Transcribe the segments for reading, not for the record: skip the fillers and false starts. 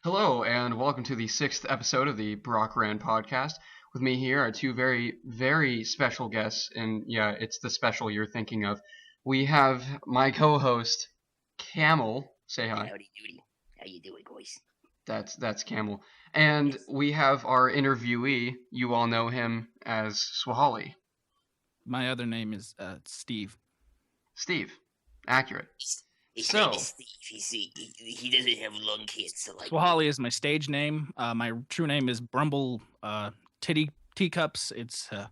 Hello, and welcome to the 6th episode of the BROCKRAND podcast. With me here are two very, very special guests, and yeah, it's the special you're thinking of. We have my co-host, Camel. Say hi. Howdy doody. How you doing, boys? That's Camel. And we have our interviewee. You all know him as Swholli. My other name is Steve. Steve. Accurate. His name is Steve. He doesn't have lung cancer like Swholli is my stage name. My true name is Brumble Teacups. It's the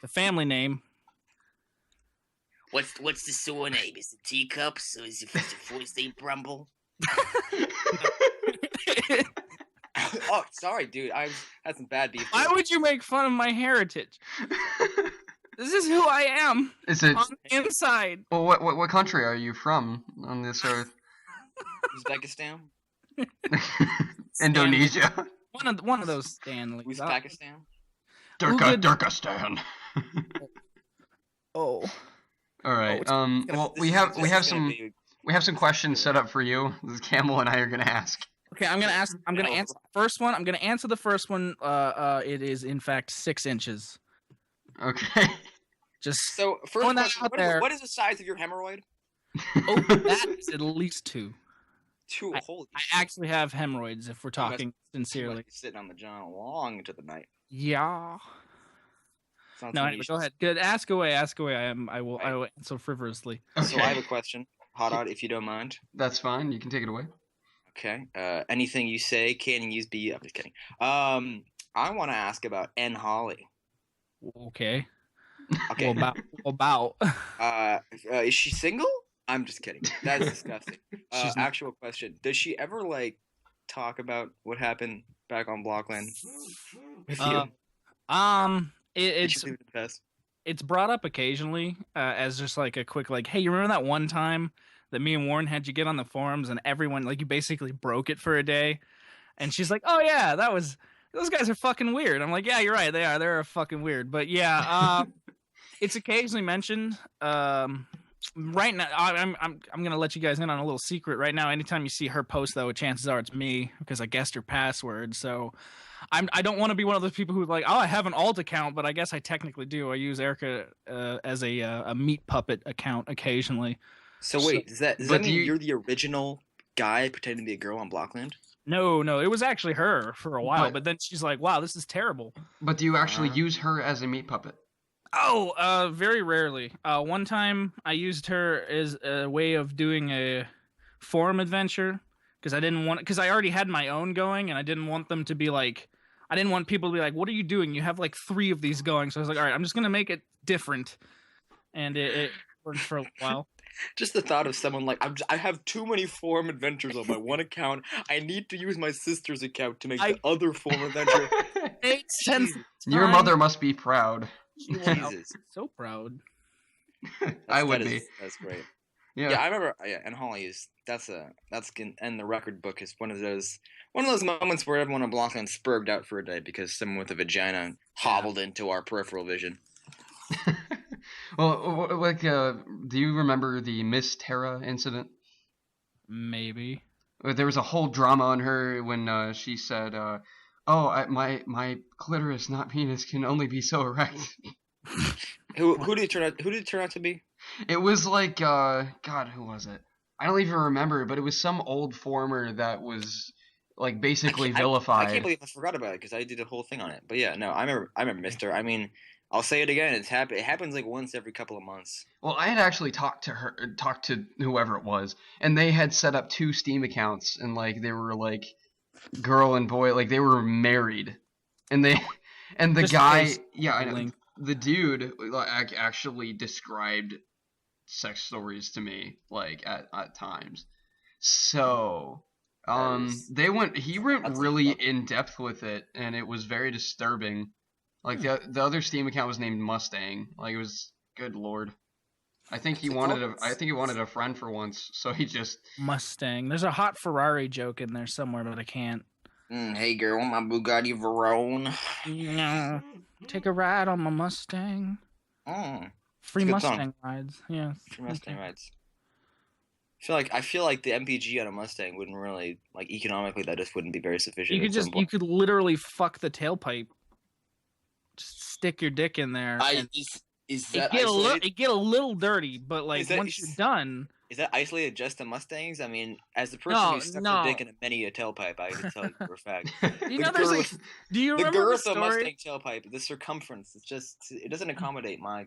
family name. What's the sewer name? Is it Teacups or is it first name Brumble? Oh, sorry, dude. I had some bad beef. Why would you make fun of my heritage? This is who I am. Is it on the inside? Well, what country are you from on this earth? Uzbekistan? Indonesia. One of those Stanleys. Uzbekistan? Turkestan. Oh. All right. Well, we have some questions set up for you. This is Camel and I are gonna ask. Okay, I'm gonna answer the first one. I'm gonna answer the first one. It is in fact 6 inches. Okay. Just so first question, what is the size of your hemorrhoid? Oh, that is at least 2. 2. Holy I actually have hemorrhoids if we're talking sincerely. Sitting on the John long into the night. Yeah. No, anyway, go ahead. Good. Ask away. I will answer frivolously. Okay. So I have a question, Hot, if you don't mind. That's fine. You can take it away. Okay. Anything you say can use be. I'm just kidding. I want to ask about Holly. Okay. Okay. Well, about. Is she single? I'm just kidding. That's disgusting. Actual question. Does she ever talk about what happened back on BROCKRAND with you? It's brought up occasionally as just a quick hey, you remember that one time that me and Warren had you get on the forums and everyone you basically broke it for a day? And she's like, oh yeah, those guys are fucking weird. I'm like, yeah, you're right, they are. They're fucking weird. But yeah, it's occasionally mentioned. Right now, I'm gonna let you guys in on a little secret. Right now, anytime you see her post, though, chances are it's me because I guessed her password. So I don't want to be one of those people who I have an alt account, but I guess I technically do. I use Erica as a meat puppet account occasionally. So wait, does that mean you're the original guy pretending to be a girl on BROCKRAND? No, it was actually her for a while, but then she's like, wow, this is terrible. But do you actually use her as a meat puppet? Oh, very rarely. One time I used her as a way of doing a forum adventure because I already had my own going and I didn't want them to be I didn't want people to be like, what are you doing? You have 3 of these going. So I was like, all right, I'm just going to make it different. And it worked for a while. Just the thought of someone I have too many forum adventures on my one account. I need to use my sister's account to make the other forum adventure. Makes sense. Your mother must be proud. Jesus. So proud. I would be. That's great. Yeah, I remember. Yeah, and Holly is and the record book is one of those moments where everyone on BROCKRAND spurred out for a day because someone with a vagina hobbled into our peripheral vision. Well, do you remember the Miss Terra incident? Maybe. There was a whole drama on her when she said, my clitoris, not penis, can only be so erect. Who did it turn out to be? It was God, who was it? I don't even remember, but it was some old former that was basically vilified. I can't believe I forgot about it because I did a whole thing on it. But yeah, no, I remember Mister. I mean, I'll say it again. It happens once every couple of months. Well, I had actually talked to whoever it was, and they had set up 2 Steam accounts, and they were girl and boy, they were married, and the just guy, yeah, I know, the dude actually described sex stories to me at times. So he went really in depth with it, and it was very disturbing. The other Steam account was named Mustang. It was, good lord. I think he wanted a friend for once, so he just Mustang. There's a hot Ferrari joke in there somewhere, but I can't. Hey girl, my Bugatti Veyron. Yeah. Take a ride on my Mustang. Oh, Free it's a good Mustang song. rides. Yeah. Free Mustang rides. I feel like the MPG on a Mustang wouldn't really economically. That just wouldn't be very sufficient. You could literally fuck the tailpipe. Just stick your dick in there. And Is that it get a little dirty, but like once you're done. Is that isolated just to Mustangs? I mean, as the person who stuck their dick in many a tailpipe, I can tell you for a fact. You know, do you remember the girth the of story? Mustang tailpipe, the circumference, it doesn't accommodate my.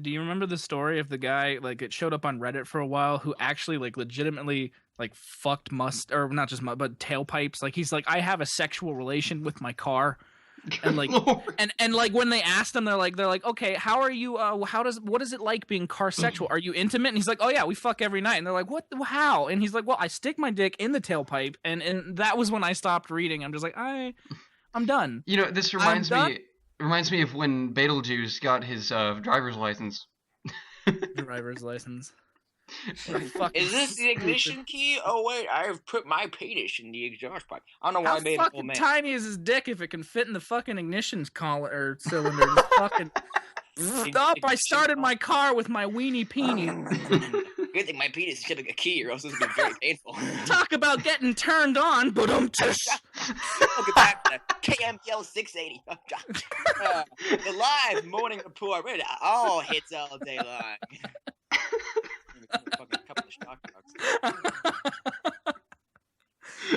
Do you remember the story of the guy, like it showed up on Reddit for a while, who actually like legitimately like fucked or not just but tailpipes? Like he's like, I have a sexual relation with my car. And like and like when they asked him, they're like, okay, how are you what is it like being car sexual? Are you intimate? And he's like, oh yeah, we fuck every night. And they're like, what, how? And he's like, well, I stick my dick in the tailpipe. And that was when I stopped reading. I'm just like, I'm done. You know, this reminds me of when Beetlejuice got his driver's license. Driver's license. Is this the ignition key? Oh wait, I have put my penis in the exhaust pipe. I don't know why I made it old man. How fucking tiny is his dick if it can fit in the fucking ignition collar or cylinder? Just fucking. Stop! I started my car with my weenie peenie. Good thing my penis is shipping a key, or else this would be very painful. Talk about getting turned on, but Look at that, KML 680. The live morning report. All hits all day long. Fucking couple of shock dogs.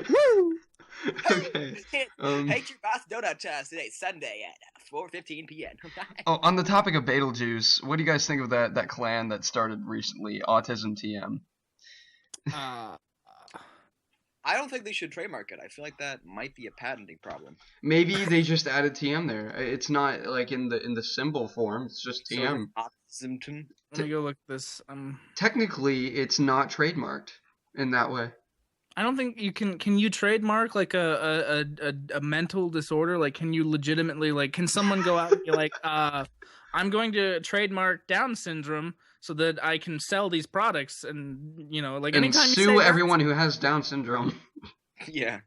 Woo! Okay. Hate your boss donut toss today, Sunday at 4:15 p.m. Oh, on the topic of Beetlejuice, what do you guys think of that clan that started recently, Autism TM? I don't think they should trademark it. I feel like that might be a patenting problem. Maybe they just added TM there. It's not like in the symbol form. It's just TM. Autism. Let me go look at this. Technically, it's not trademarked in that way. I don't think you can. Can you trademark like a mental disorder? Like, can you legitimately can someone go out and be like, I'm going to trademark Down syndrome so that I can sell these products, and And anytime sue you say everyone who has Down syndrome. Yeah.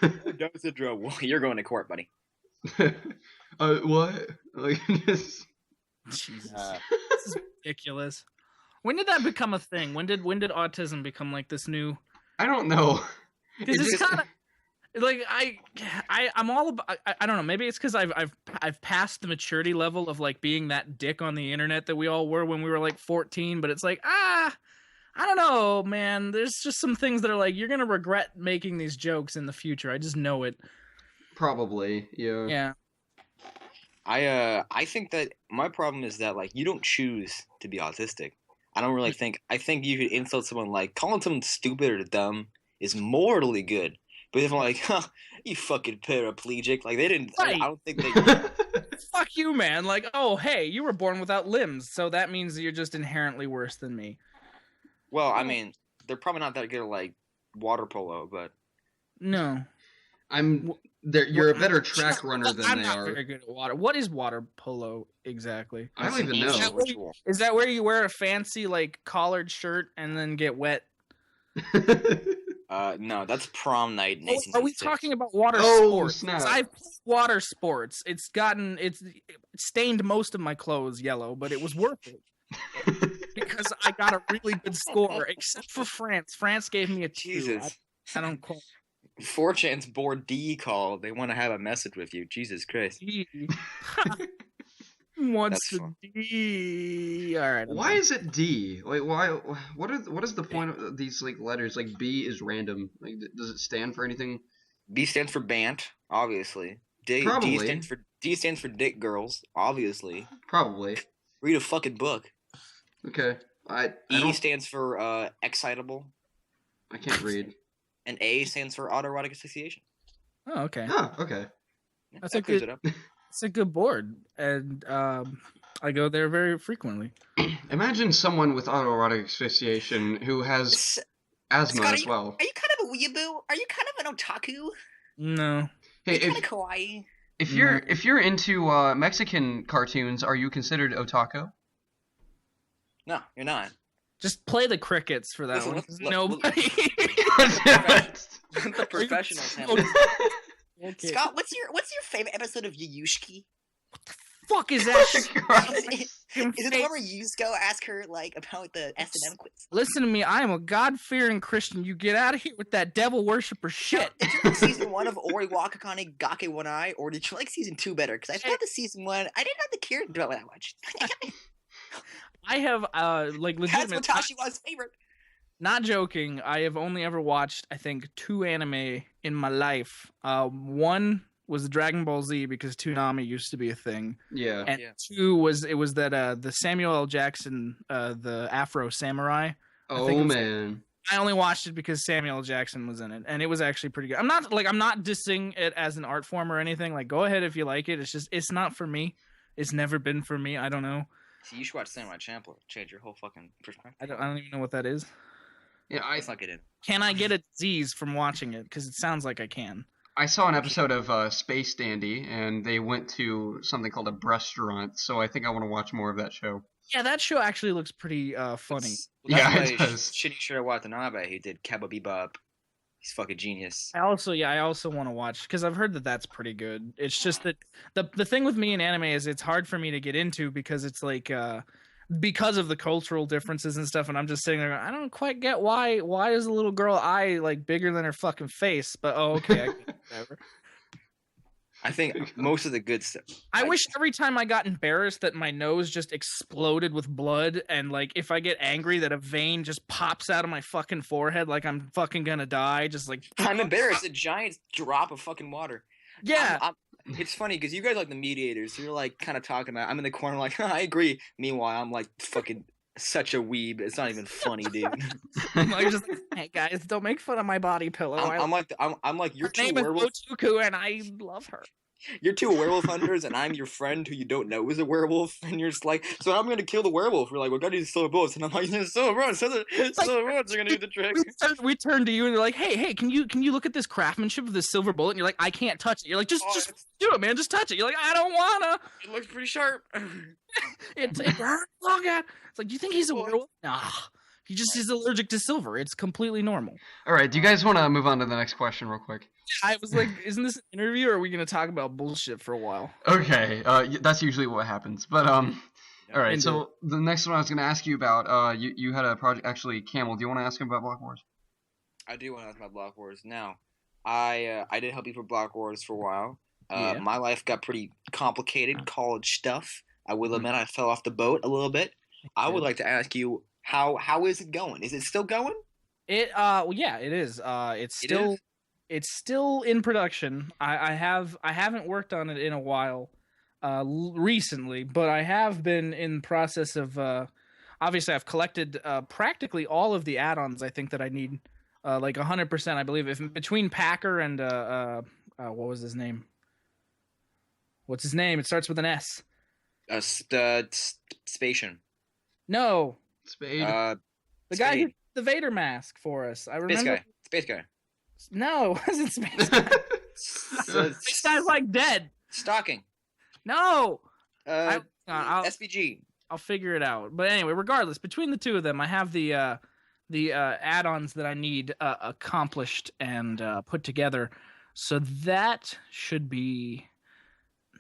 Down syndrome. Well, you're going to court, buddy. What? Jesus. This is ridiculous. When did that become a thing? When did autism become like this new? I don't know. Because it's kind of like I'm all about. I don't know. Maybe it's because I've passed the maturity level of like being that dick on the internet that we all were when we were like 14. But it's like I don't know, man. There's just some things that are like you're gonna regret making these jokes in the future. I just know it. Probably, yeah. Yeah. I think that my problem is that you don't choose to be autistic. I don't really think. I think you could insult someone calling someone stupid or dumb is mortally good. But if I'm like, huh, you fucking paraplegic, they didn't. Right. I don't think they. Fuck you, man. Like, oh, hey, you were born without limbs, so that means you're just inherently worse than me. Well, I mean, they're probably not that good at water polo, but no. You're a better track runner than I'm they not are. very good at water. What is water polo exactly? I don't even know. Is that where you wear a fancy collared shirt and then get wet? No, that's prom night in 1866. Are we talking about water sports? Snap. I've played water sports. It's stained most of my clothes yellow, but it was worth it. Because I got a really good score, except for France. France gave me a 2. Jesus. I don't call. 4chan's board D call. They want to have a message with you. Jesus Christ. What's the D? All right. Why is it D? Why? What is the point of these letters? B is random. Does it stand for anything? B stands for Bant, obviously. Probably. D stands for Dick Girls, obviously. Probably. Read a fucking book. Okay. E stands for excitable. I can't read. And A stands for autoerotic asphyxiation. Oh, okay. Oh, okay. That's it's a good board, and I go there very frequently. Imagine someone with autoerotic asphyxiation who has asthma as well. Are you kind of a weeaboo? Are you kind of an otaku? No. Hey, kind of kawaii. If you're into Mexican cartoons, are you considered otaku? No, you're not. Just play the crickets for that one. Nobody. The professionals handle it. Okay. Scott, what's your favorite episode of Yuyushki? fuck is that shit? Is it the one where Yusko ask her like about the S&M quiz? Listen to me, I am a God-fearing Christian. You get out of here with that devil worshiper shit. Did you like season 1 of Ori Wakakane Gake One Eye, or did you like season 2 better? Because I thought the season 1, I didn't have the care about it that much. I have like legitimate. That's Watashiwa's favorite. Not joking. I have only ever watched, I think, 2 anime in my life. One was Dragon Ball Z because Toonami used to be a thing. Yeah. And 2 was that the Samuel L. Jackson, the Afro Samurai. Oh man. I only watched it because Samuel L. Jackson was in it, and it was actually pretty good. I'm not dissing it as an art form or anything. Like, go ahead if you like it. It's just it's not for me. It's never been for me. I don't know. See, you should watch Samurai Champloo. Change your whole fucking perspective. I don't even know what that is. Yeah, Let's not get in. Can I get a disease from watching it? Because it sounds like I can. I saw an episode of Space Dandy, and they went to something called a restaurant, so I think I want to watch more of that show. Yeah, that show actually looks pretty funny. Yeah, it does. Shinichiro Watanabe, who did Cowboy Bebop. He's fucking genius. I also want to watch because I've heard that that's pretty good. It's just that the thing with me in anime is it's hard for me to get into because it's like because of the cultural differences and stuff, and I'm just sitting there going, I don't quite get why is a little girl eye like bigger than her fucking face, but okay, I get it, whatever. I think most of the good stuff. I wish every time I got embarrassed that my nose just exploded with blood, and like if I get angry that a vein just pops out of my fucking forehead like I'm fucking gonna die, just like I'm embarrassed. A giant drop of fucking water. Yeah. It's funny because you guys are like the mediators. So you're like kind of talking about. I'm in the corner like I agree. Meanwhile, I'm like fucking such a weeb. It's not even funny, dude. I'm like, just like, hey guys, don't make fun of my body pillow. I'm like you're two name is werewolf. Otuku, and I love her. You're 2 werewolf hunters, and I'm your friend who you don't know is a werewolf, and you're just like, so I'm gonna kill the werewolf. We're like, we gotta use silver bullets, and I'm like, silver bullets, silver bullets are gonna do the trick. We turn to you, and they're like, hey, can you look at this craftsmanship of this silver bullet? And you're like, I can't touch it. You're like, just do it, man, just touch it. You're like, I don't wanna. It looks pretty sharp. it hurts. Look at. It's like, do you think he's a werewolf? Nah. He just is allergic to silver. It's completely normal. All right, do you guys want to move on to the next question real quick? I was like, isn't this an interview, or are we going to talk about bullshit for a while? Okay, that's usually what happens. But all right. So the next one I was going to ask you about, you had a project. Actually, Camel, do you want to ask him about Block Wars? I do want to ask about Block Wars. Now, I did help you for Block Wars for a while. Yeah. My life got pretty complicated, college stuff. I will admit I fell off the boat a little bit. I would like to ask you, how is it going? Is it still going? Well, yeah, it is. It's still in production. I haven't worked on it in a while, recently, but I have been in the process of. Obviously, I've collected practically all of the add-ons I think that I need, like 100%, I believe. If between Packer and what was his name? What's his name? It starts with an S. Spatian. No. Spade. The guy who did the Vader mask for us. I remember. Space guy. No, it wasn't Space Guy. Space Guy's like dead. Stalking. No. I'll, SVG. I'll figure it out. But anyway, regardless, between the two of them, I have the add-ons that I need accomplished and put together. So that should be.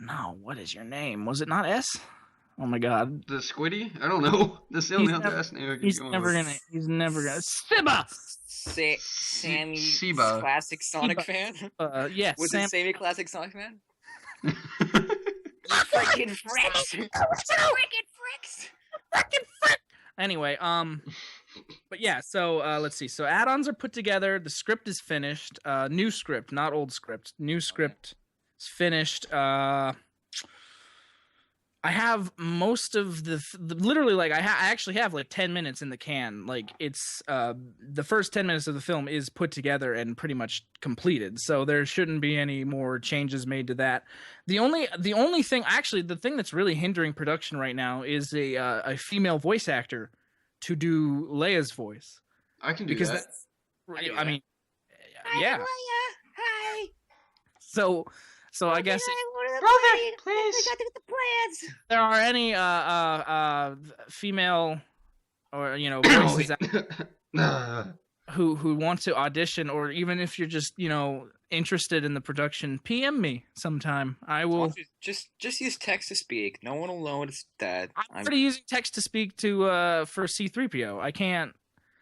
No, what is your name? Was it not S? Oh my God. The Squiddy? I don't know. That's the only other S name. He's never gonna. Sibba. Sammy. Sheba. Classic Sonic fan. Yes. Was it Sammy Classic Sonic fan? Freaking fricks. Freaking frick. Anyway, but yeah. So let's see. So add-ons are put together. The script is finished. New script, not old script. New script is finished. I have most of the literally like I actually have like 10 minutes in the can. Like it's the first 10 minutes of the film is put together and pretty much completed. So there shouldn't be any more changes made to that. The only thing, actually, the thing that's really hindering production right now is a female voice actor to do Leia's voice. I can do that. I mean, yeah. Hi, Leia. Hi. So I guess Brother, please. I got to get the plans. there are any female or voices who want to audition, or even if you're just interested in the production, PM me sometime. I will. Just use text to speak. No one will notice that. I'm already using text to speak to for C-3PO. I can't.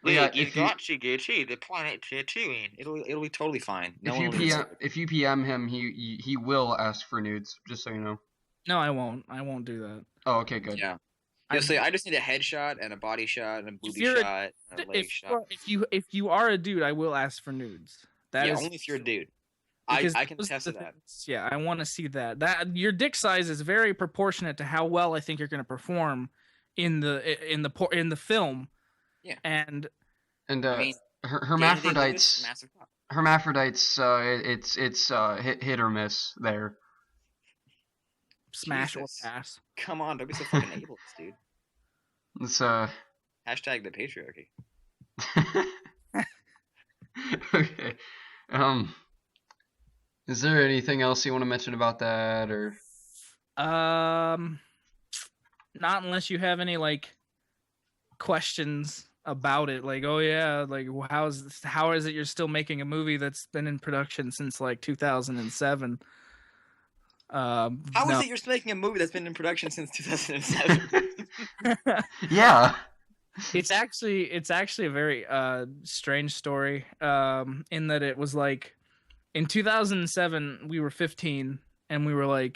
Yeah, you got Shigechi, the planet Tatooine. It'll be totally fine. If you PM him, he will ask for nudes. Just so you know. No, I won't. I won't do that. Oh, okay, good. Yeah. You'll say, I just need a headshot and a body shot and a booby shot and a leg shot. If you are a dude, I will ask for nudes. That is only if you're a dude. I can attest to that. Yeah, I want to see that. That your dick size is very proportionate to how well I think you're going to perform in the film. Yeah. And hermaphrodites. Hermaphrodites. It's hit or miss there. Smash or pass. Come on, don't be so fucking ableist, dude. It's Hashtag the patriarchy. Okay. Is there anything else you want to mention about that, or? Not unless you have any questions about it. Like, oh yeah, how is it you're still making a movie that's been in production since 2007? How is it you're still making a movie that's been in production since 2007? Yeah. It's actually a very strange story in that it was in 2007 we were 15 and we were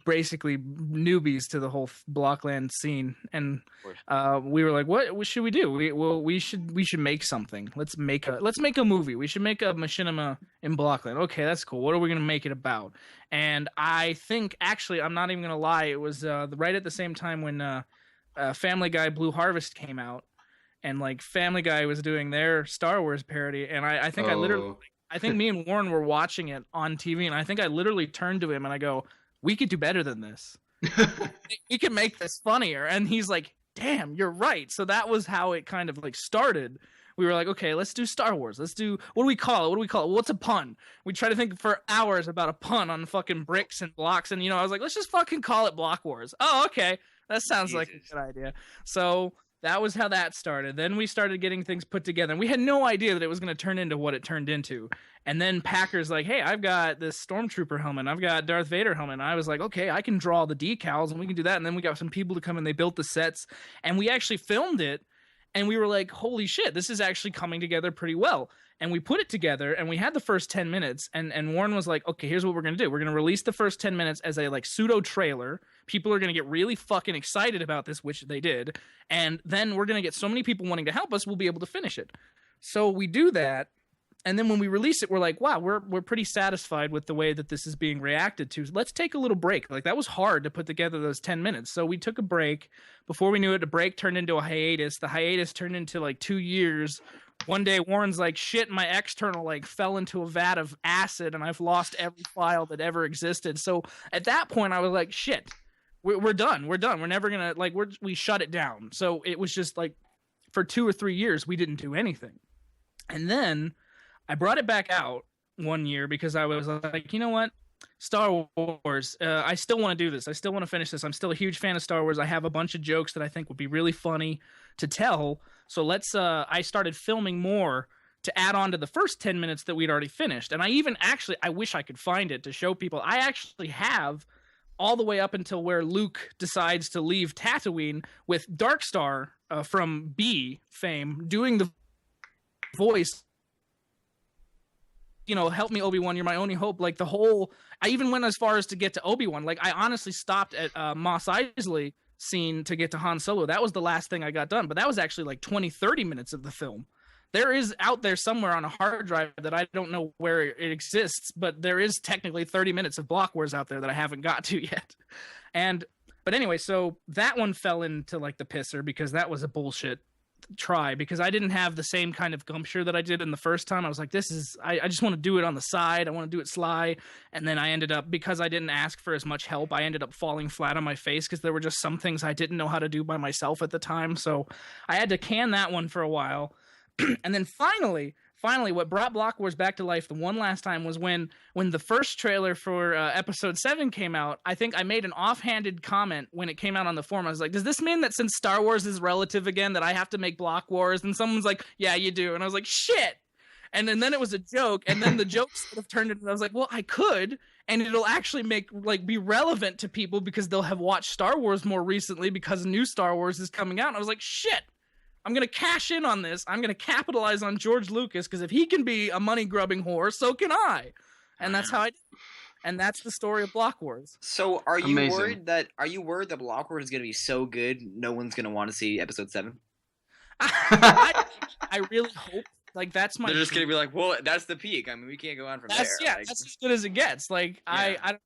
basically newbies to the whole BROCKRAND scene, and we were like, what should we do? We should make something. Let's make a movie. We should make a machinima in BROCKRAND. Okay, that's cool. What are we gonna make it about? And I think actually, I'm not even gonna lie, it was right at the same time when Family Guy Blue Harvest came out, and Family Guy was doing their Star Wars parody, and I think I think me and Warren were watching it on TV, and I think I literally turned to him and I go, we could do better than this. We could make this funnier. And he's like, damn, you're right. So that was how it kind of started. We were like, okay, let's do Star Wars. What do we call it? What's a pun? We tried to think for hours about a pun on fucking bricks and blocks. And, I was like, let's just fucking call it Block Wars. Oh, okay. That sounds like a good idea. So that was how that started. Then we started getting things put together. And we had no idea that it was going to turn into what it turned into. And then Packer's like, hey, I've got this Stormtrooper helmet. I've got Darth Vader helmet. And I was like, okay, I can draw the decals and we can do that. And then we got some people to come and they built the sets. And we actually filmed it. And we were like, holy shit, this is actually coming together pretty well. And we put it together and we had the first 10 minutes. And Warren was like, okay, here's what we're going to do. We're going to release the first 10 minutes as a pseudo trailer. People are going to get really fucking excited about this, which they did. And then we're going to get so many people wanting to help us, we'll be able to finish it. So we do that. And then when we release it, we're like, wow, we're pretty satisfied with the way that this is being reacted to. Let's take a little break. That was hard to put together those 10 minutes. So we took a break. Before we knew it, the break turned into a hiatus. The hiatus turned into 2 years. One day, Warren's like, shit, my external fell into a vat of acid and I've lost every file that ever existed. So at that point, I was like, shit, we're done. We're done. We're never going to, we shut it down. So it was just for 2 or 3 years, we didn't do anything. And then I brought it back out one year because I was like, you know what? Star Wars, I still want to do this. I still want to finish this. I'm still a huge fan of Star Wars. I have a bunch of jokes that I think would be really funny to tell. So I started filming more to add on to the first 10 minutes that we'd already finished. And I even I wish I could find it to show people. I actually have all the way up until where Luke decides to leave Tatooine with Darkstar from B fame doing the voice. Help me, Obi-Wan, you're my only hope. I even went as far as to get to Obi-Wan. I honestly stopped at Mos Eisley scene to get to Han Solo. That was the last thing I got done. But that was actually 20, 30 minutes of the film. There is out there somewhere on a hard drive that I don't know where it exists, but there is technically 30 minutes of Block Wars out there that I haven't got to yet. But anyway, so that one fell into the pisser because that was a bullshit try, because I didn't have the same kind of gumpture that I did in the first time. I was like, I just want to do it on the side. I want to do it sly. And then I ended up, because I didn't ask for as much help, I ended up falling flat on my face because there were just some things I didn't know how to do by myself at the time. So I had to can that one for a while. And then finally finally, what brought Block Wars back to life the one last time was when the first trailer for episode 7 came out. I think I made an offhanded comment when it came out on the forum. I was like, does this mean that since Star Wars is relative again, that I have to make Block Wars? And someone's like, yeah, you do. And I was like, shit. And then it was a joke, and then the joke sort of turned into, I was like, well, I could, and it'll actually be relevant to people because they'll have watched Star Wars more recently because new Star Wars is coming out. And I was like, shit, I'm going to cash in on this. I'm going to capitalize on George Lucas, because if he can be a money-grubbing whore, so can I. And that's how I did. And that's the story of Block Wars. So are you Amazing. worried that Block Wars is going to be so good no one's going to want to see episode 7? I really hope. Like, that's my. They're just gonna be like, well, that's the peak. I mean, we can't go on from there. Yeah, like, that's as good as it gets. Like, Yeah. I don't.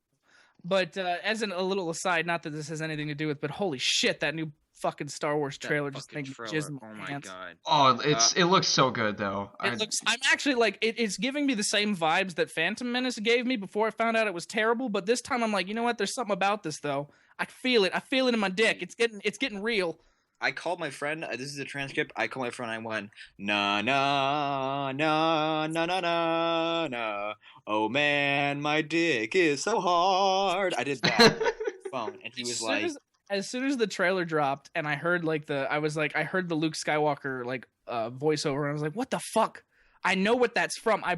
But as a little aside, not that this has anything to do with, but holy shit, that new fucking Star Wars that trailer just fucking made me trailer. jizz in Oh my my pants. god. Oh, it looks so good though. It looks. I'm actually like it's giving me the same vibes that Phantom Menace gave me before I found out it was terrible. But this time I'm like, you know what? There's something about this though. I feel it. I feel it in my dick. It's getting real. I called my friend. This is a transcript. I called my friend. I went, na na na na na na na. Oh man, my dick is so hard. I did that on the phone, and he was like, As soon as the trailer dropped and I heard I heard the Luke Skywalker voiceover, and I was like, what the fuck? I know what that's from. I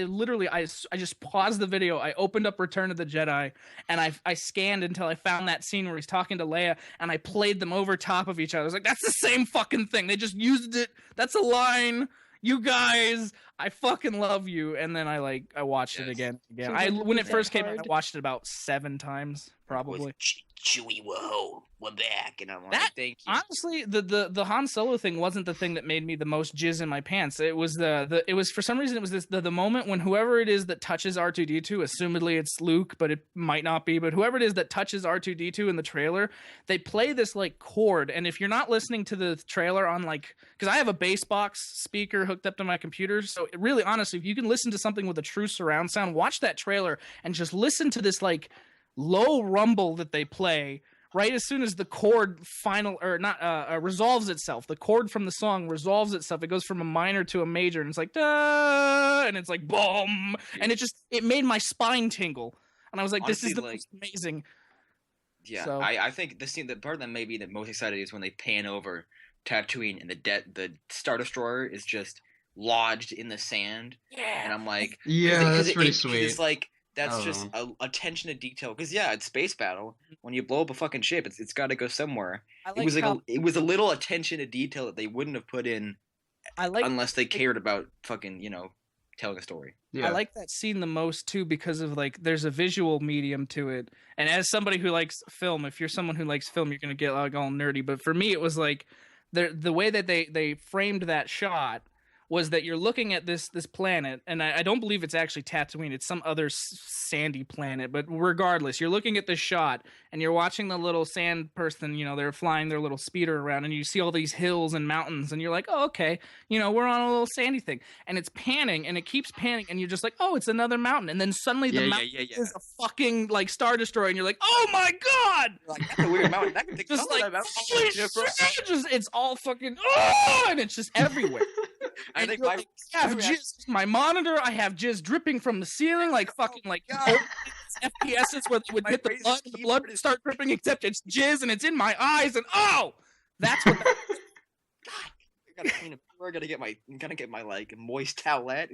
literally just paused the video. I opened up Return of the Jedi, and I scanned until I found that scene where he's talking to Leia, and I played them over top of each other. I was like, that's the same fucking thing. They just used it. That's a line. You guys, I fucking love you. And then I watched it again. When it first came out, I watched it about 7 times, probably. Chewie, whoa, we're back, and I'm like, That- thank you. Honestly, the Han Solo thing wasn't the thing that made me the most jizz in my pants. It was it was for some reason it was the moment when whoever it is that touches R2D2, assumedly it's Luke, but it might not be, but whoever it is that touches R2D2 in the trailer, they play this chord, and if you're not listening to the trailer on because I have a bass box speaker hooked up to my computer, so really honestly, if you can listen to something with a true surround sound, watch that trailer and just listen to this low rumble that they play right as soon as the chord resolves itself. The chord from the song resolves itself. It goes from a minor to a major, and it's like da, and it's like boom, and it made my spine tingle, and I was like, Honestly, this is the most amazing. Yeah, So- I think the part that may be the most excited is when they pan over Tatooine and the Star Destroyer is just lodged in the sand, and I'm like, Yeah, that's pretty 'cause sweet. it's like that's I just don't attention to detail. Because it's space battle. When you blow up a fucking ship, it's got to go somewhere. I It was how- it was a little attention to detail that they wouldn't have put in unless they cared about fucking telling a story. Yeah. I like that scene the most too because of there's a visual medium to it. And as somebody who likes film, if you're someone who likes film, you're gonna get all nerdy. But for me, it was the way that they framed that shot was that you're looking at this planet, and I don't believe it's actually Tatooine. It's some other sandy planet. But regardless, you're looking at this shot, and you're watching the little sand person. They're flying their little speeder around, and you see all these hills and mountains, and you're like, oh, okay, we're on a little sandy thing, and it's panning, and it keeps panning, and you're just like, oh, it's another mountain, and then suddenly the mountain is a fucking Star Destroyer, and you're like, oh my god, That's a weird mountain. That can take just some of that mountain. holy shit, it's all fucking, oh, and it's just everywhere. I And think you're my like, I have jizz, my monitor, I have jizz dripping from the ceiling, FPSs where they would My hit the brace's blood keyboard would is- start dripping, except it's jizz and it's in my eyes, and that's what that I gotta clean up. I gotta get my moist towelette.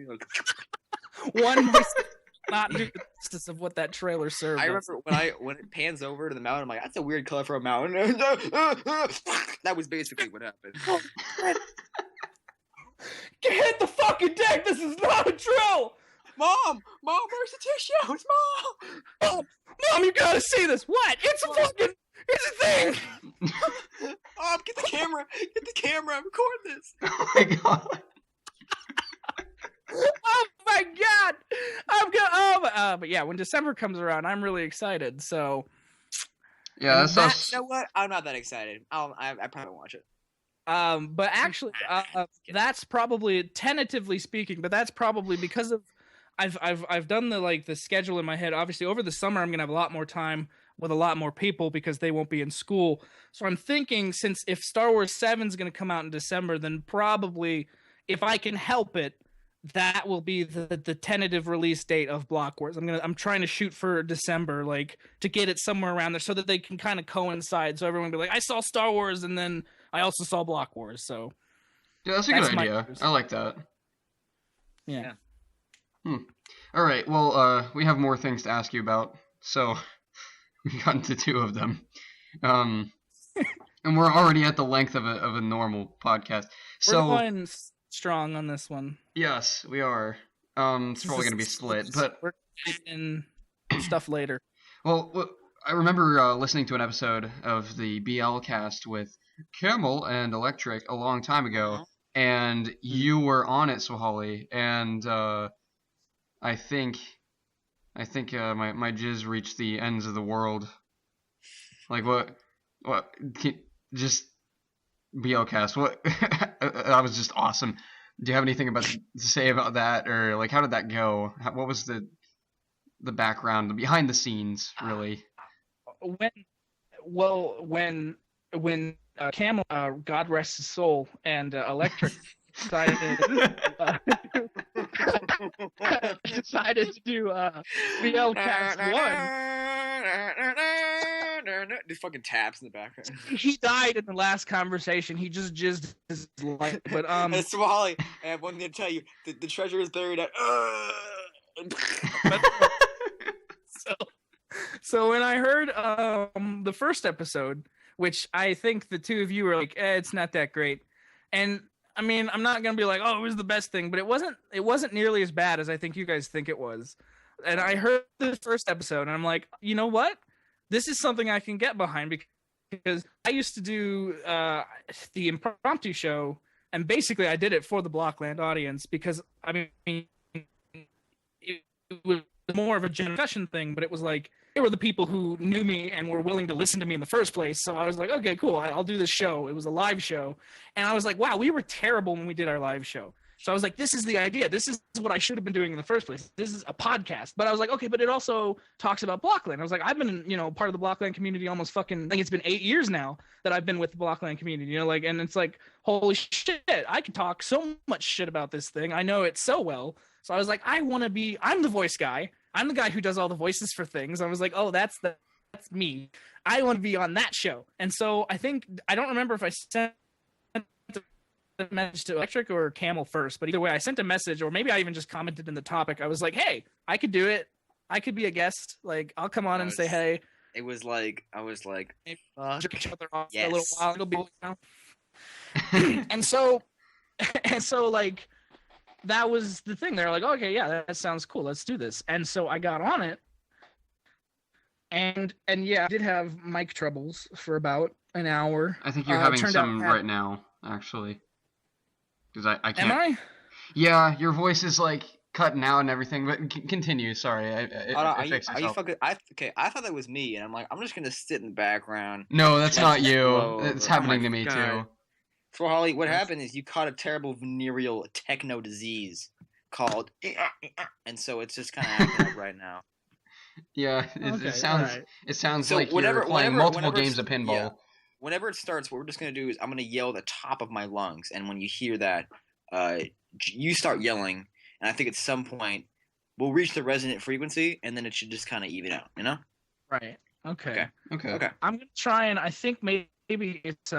one mistake not do the justice of what that trailer served. I us. remember when it pans over to the mountain, I'm like, that's a weird color for a mountain. That was basically what happened. Hit the fucking deck! This is not a drill! Mom, where's the tissues? Mom! Mom, you gotta see this! What? It's a fucking... It's a thing! Mom, get the camera, record this. Oh my god. Oh my god! I'm gonna... but yeah, when December comes around, I'm really excited, so... Yeah, that sounds. You know what? I'm not that excited. I probably won't watch it. But actually, that's probably, tentatively speaking, but that's probably because of I've done the schedule in my head. Obviously, over the summer, I'm gonna have a lot more time with a lot more people because they won't be in school. So I'm thinking, since if Star Wars 7 is gonna come out in December, then probably if I can help it, that will be the tentative release date of Block Wars. I'm trying to shoot for December, like to get it somewhere around there so that they can kind of coincide. So everyone will be like, I saw Star Wars and then I also saw Block Wars. So yeah, that's a good idea. I like that. Yeah. All right. Well, we have more things to ask you about, so we got into 2 of them, and we're already at the length of a normal podcast. So we're going strong on this one. Yes, we are. It's probably going to be split, but we're getting stuff later. Well, I remember listening to an episode of the BL cast with Camel and Electric a long time ago, and you were on it, Swholli, and I think my jizz reached the ends of the world. Like what? Just BLcast. What? That was just awesome. Do you have anything to say about that, or like how did that go? What was the background, the behind the scenes, really? When Camel, God rest his soul, and Electric decided to do BLcast 1. These fucking taps in the background. He died in the last conversation. He just jizzed his life. But It's Swholli. I have one thing to tell you. The treasure is buried at. So when I heard the first episode, which I think the 2 of you were like, it's not that great, and I mean, I'm not gonna be like, oh, it was the best thing, but it wasn't nearly as bad as I think you guys think it was. And I heard the first episode, and I'm like, you know what? This is something I can get behind, because I used to do the impromptu show, and basically I did it for the Blockland audience, because I mean, it was more of a discussion thing, but it was like they were the people who knew me and were willing to listen to me in the first place. So I was like, okay, cool, I'll do this show. It was a live show, and I was like, wow, we were terrible when we did our live show. So I was like, this is the idea. This is what I should have been doing in the first place. This is a podcast. But I was like, okay, but it also talks about Blockland. I was like, I've been, part of the Blockland community almost I think it's been 8 years now that I've been with the Blockland community, and it's like, holy shit, I can talk so much shit about this thing. I know it so well. So I was like, I'm the voice guy. I'm the guy who does all the voices for things. I was like, oh, that's me. I want to be on that show. And so I don't remember if I sent a message to Electric or Camel first, but either way, I sent a message, or maybe I even just commented in the topic. I was like, hey, I could do it. I could be a guest. Like, I'll come on and say hey. It was like, I was like, jerk each other off for a little while. It'll be, and so like, that was the thing. They're like, okay, yeah, that sounds cool. Let's do this. And so I got on it, and yeah, I did have mic troubles for about an hour. I think you're having some right now, actually. Because I can't. Am I? Yeah, your voice is like cutting out and everything. But continue. Sorry, I thought that was me, and I'm like, I'm just gonna sit in the background. No, that's not you. It's happening to me too. Swholli, what happened is you caught a terrible venereal techno disease called, and so it's just kind of acting up right now. Yeah, it sounds so like you're playing multiple games of pinball. Yeah. Whenever it starts, what we're just going to do is I'm going to yell at the top of my lungs. And when you hear that, you start yelling. And I think at some point, we'll reach the resonant frequency, and then it should just kind of even out, Right. Okay. Okay. I'm going to try, and I think maybe it's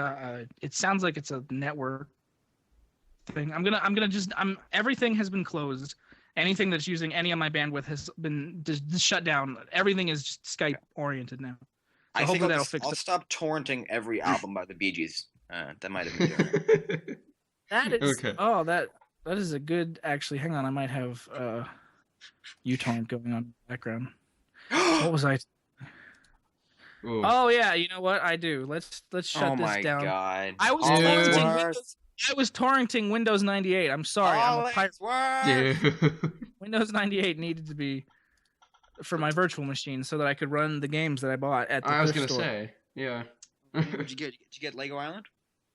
it sounds like it's a network thing. Everything has been closed. Anything that's using any of my bandwidth has been just shut down. Everything is just Skype oriented now. So I think I'll stop torrenting every album by the Bee Gees. That might have been good. That is okay. Oh, that is a good. Actually, hang on. I might have uTorrent going on in the background. What was I? Ooh. Oh yeah, you know what? I do. Let's shut this down. Oh my god! I was torrenting Windows 98. I'm sorry. I'm a pirate. Windows 98 needed to be for my virtual machine so that I could run the games that I bought at the store. I was gonna say, yeah. Did you get Lego Island?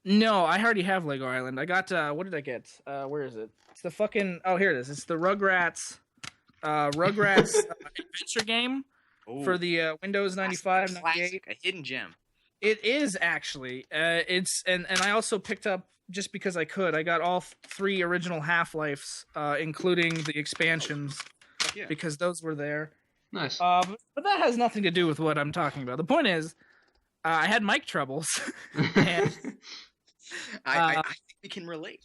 No, I already have Lego Island. I got what did I get? Where is it? It's the fucking here it is. It's the Rugrats adventure game for the Windows 95, 98. A hidden gem. It is actually. It's and I also picked up just because I could. I got all 3 original Half-Lifes, including the expansions, Yeah. because those were there. Nice. But that has nothing to do with what I'm talking about. The point is, I had mic troubles. And, I think we can relate.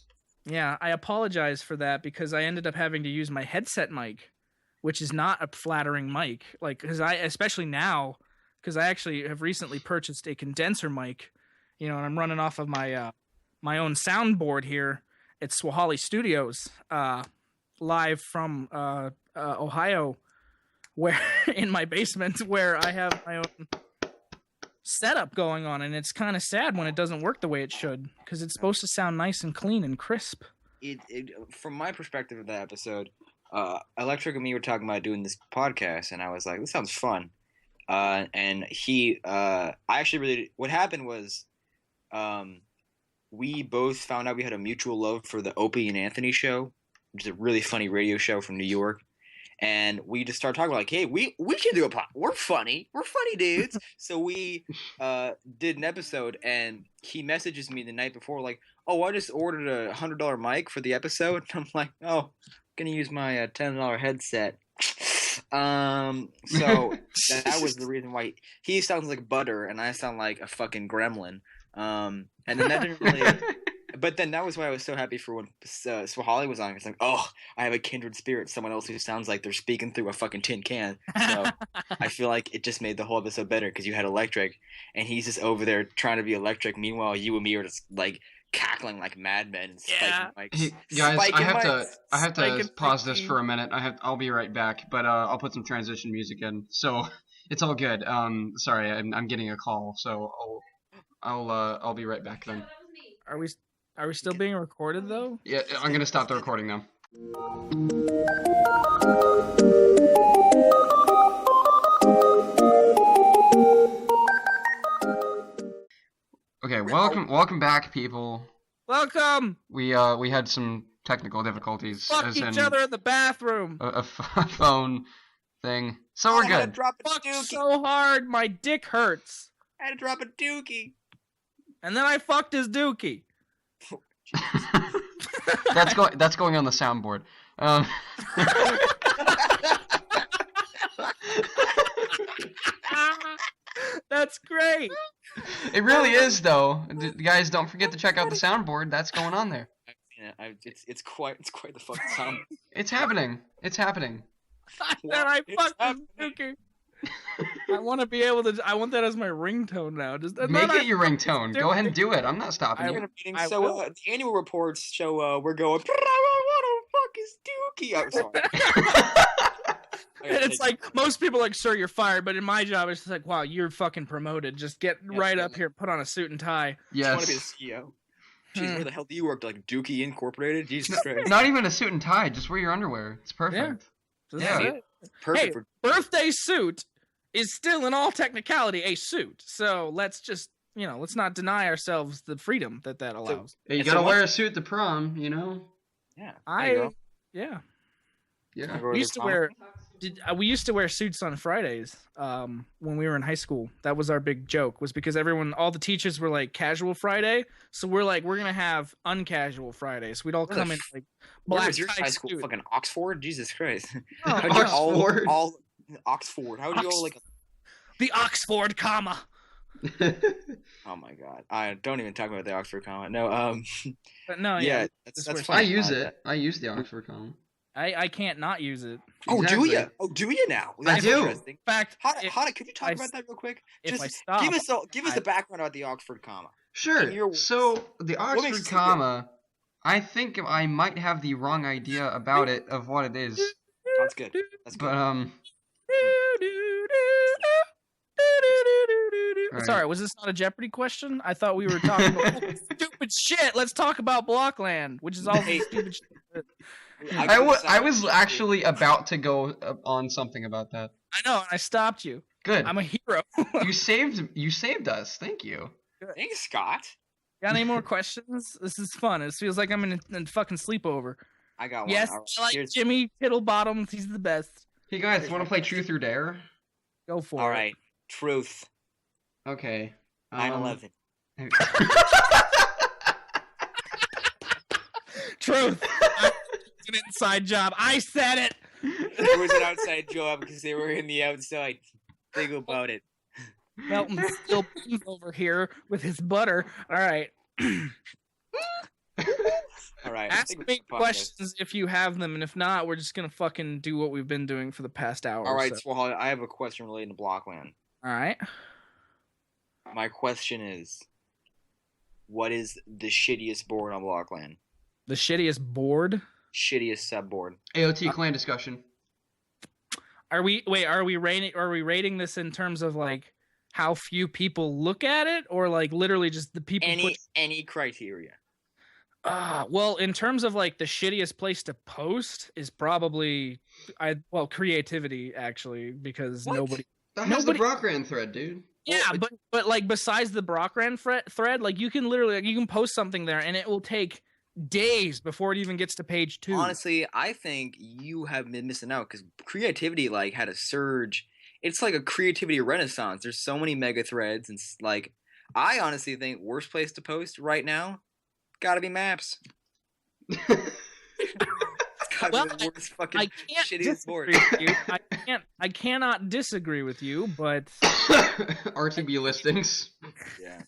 yeah, I apologize for that because I ended up having to use my headset mic, which is not a flattering mic. Like, because especially now, because I actually have recently purchased a condenser mic, and I'm running off of my my own soundboard here at Swholli Studios, live from Ohio, where in my basement, where I have my own setup going on, and it's kind of sad when it doesn't work the way it should, because it's supposed to sound nice and clean and crisp. From my perspective of that episode, Electric and me were talking about doing this podcast, and I was like, this sounds fun. And I actually really, what happened was, we both found out we had a mutual love for the Opie and Anthony show, which is a really funny radio show from New York. And we just started talking about, like, hey, we can do a pod. We're funny dudes. So we did an episode, and he messages me the night before, like, oh, I just ordered a $100 mic for the episode. And I'm like, oh, I'm gonna use my $10 headset. So that was the reason why he sounds like butter and I sound like a fucking gremlin. And then that didn't really. But then that was why I was so happy for when Swholli was on. It's like, oh, I have a kindred spirit, someone else who sounds like they're speaking through a fucking tin can. So I feel like it just made the whole episode better because you had Electric, and he's just over there trying to be Electric. Meanwhile, you and me are just like cackling like madmen and spiking mics. Hey, guys, I have to Spiking pause this mics. for a minute. I'll be right back, but I'll put some transition music in, so it's all good. Sorry, I'm getting a call, so I'll be right back then. Are we still being recorded though? Yeah, I'm gonna stop the recording now. Okay, welcome back, people. Welcome. We had some technical difficulties, Fuck as each in other in the bathroom. a phone thing. So we're I had to good. drop a Fuck dookie. so hard, my dick hurts. I had to drop a dookie. And then I fucked his dookie. That's going on the soundboard. That's great. It really is, though. Guys, don't forget to check out the soundboard. That's going on there. Yeah, it's quite the fucking sound. It's happening. It's happening. Then I It's fucked his happening. dookie. I want to be able to. I want that as my ringtone now. Make it your ringtone. Go ahead and do it. I'm not stopping We're you. in a meeting, I so will. the annual reports show we're going. I want to fuck his dookie. I'm sorry. It's like most people are like, sir, you're fired. But in my job, it's just like, wow, you're fucking promoted. Just get right up here, put on a suit and tie. I want to be the Yes. CEO. Jeez, where the hell do you work? Like Dookie Incorporated? Jesus Christ. Not even a suit and tie. Just wear your underwear. It's perfect. So Yeah. that's it. Perfect Hey, for birthday suit is still, in all technicality, a suit. So let's just, let's not deny ourselves the freedom that allows. Hey, you It's gotta a wear a suit to prom, you know? yeah. There you go. Yeah. Yeah. We used to wear. We used to wear suits on Fridays when we were in high school. That was our big joke, was because all the teachers were like casual Friday, so we're like, we're gonna have uncasual Fridays. We'd all Where come the in like Where black was your tie high school? suit. Fucking Oxford? Jesus Christ. Oh, How'd you Oxford. all Oxford. How would you all like? The Oxford comma. Oh my god. I don't even talk about the Oxford comma. No. But no, Yeah. That's That's where- fine. I use it. I use the Oxford comma. I can't not use it. Oh, Exactly. do you? Oh, do you now? I That's do. interesting. In fact, Hana, could you talk I- about that real quick? if I Just stop, give us the background about the Oxford comma. In your Sure. words. So the makes Oxford it so good? comma, I think I might have the wrong idea about it of what it is, That's good. That's good. but Right. Sorry, was this not a Jeopardy question? I thought we were talking about stupid shit. Let's talk about Blockland, which is all stupid shit. I was actually about to go on something about that. I know, and I stopped you. Good. I'm a hero. You saved us. Thank you. Thanks, Scott. Got any more questions? This is fun. It feels like I'm in a fucking sleepover. I got one. Yes, All right, I like here's- Jimmy Tittlebottoms. He's the best. Hey guys, want to play Truth or Dare? Go for All it. right. Truth. Okay. 9/11. Truth. It's an inside job. I said it. It was an outside job because they were in the outside. Think about it. Melton's still over here with his butter. All right. All right. Ask me questions if you have them, and if not, we're just gonna fucking do what we've been doing for the past hour. All right, So. Swholli, I have a question relating to Blockland. All right. My question is, what is the shittiest board on Blockland? The shittiest board. Shittiest sub board. AOT clan discussion. Are we rating this in terms of like how few people look at it, or like literally just the people? Any criteria. Well, in terms of like the shittiest place to post is probably creativity actually, because What? nobody. That has the BROCKRAND thread, dude. Yeah, but like besides the BROCKRAND thread, like you can literally you can post something there and it will take days before it even gets to page 2. Honestly, I think you have been missing out because creativity like had a surge. It's like a creativity renaissance. There's so many mega threads, and like I honestly think worst place to post right now gotta be maps. It's gotta be the worst fucking I can't shittiest board. disagree with you. I cannot disagree with you, but RTB listings. Yeah.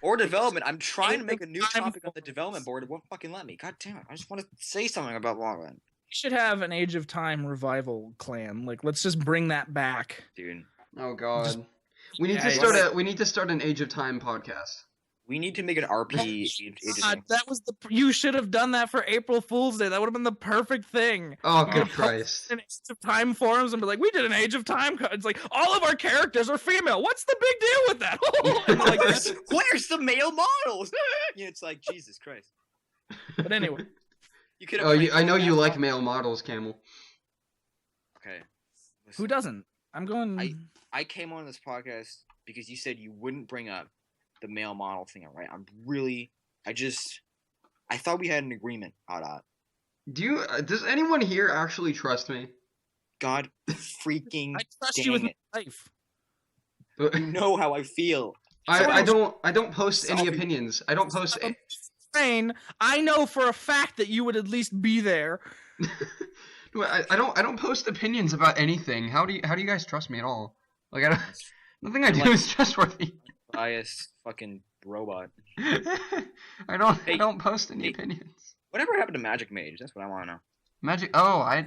Or development. I'm trying to make a new topic on the development board. It won't fucking let me. God damn it. I just want to say something about Blockland. we should have an Age of Time revival clan. Like, let's just bring that back. Dude. Oh god. We need Yeah, to start an Age of Time podcast. We need to make an RP. That was you should have done that for April Fool's Day. That would have been the perfect thing. Oh, You good could post Christ. in Age of Time forums and be like, we did an Age of Time. It's like all of our characters are female. What's the big deal with that? And they're like, Where's the male models? Yeah, it's like Jesus Christ. but anyway, You could. I know you like male models, Camel. Okay. who Listen, doesn't? I'm going. I came on this podcast because you said you wouldn't bring up the male model thing, right? I thought we had an agreement on that. Does anyone here actually trust me? God freaking I trust dang you with it. my life. You know how I feel. I don't post any Sorry. opinions. I don't post. Train, I know for a fact that you would at least be there. I don't post opinions about anything. How do you guys trust me at all? Like nothing I do is trustworthy. Biased fucking robot. I don't post any opinions. Whatever happened to Magic Mage? That's what I want to know. Magic. Oh, I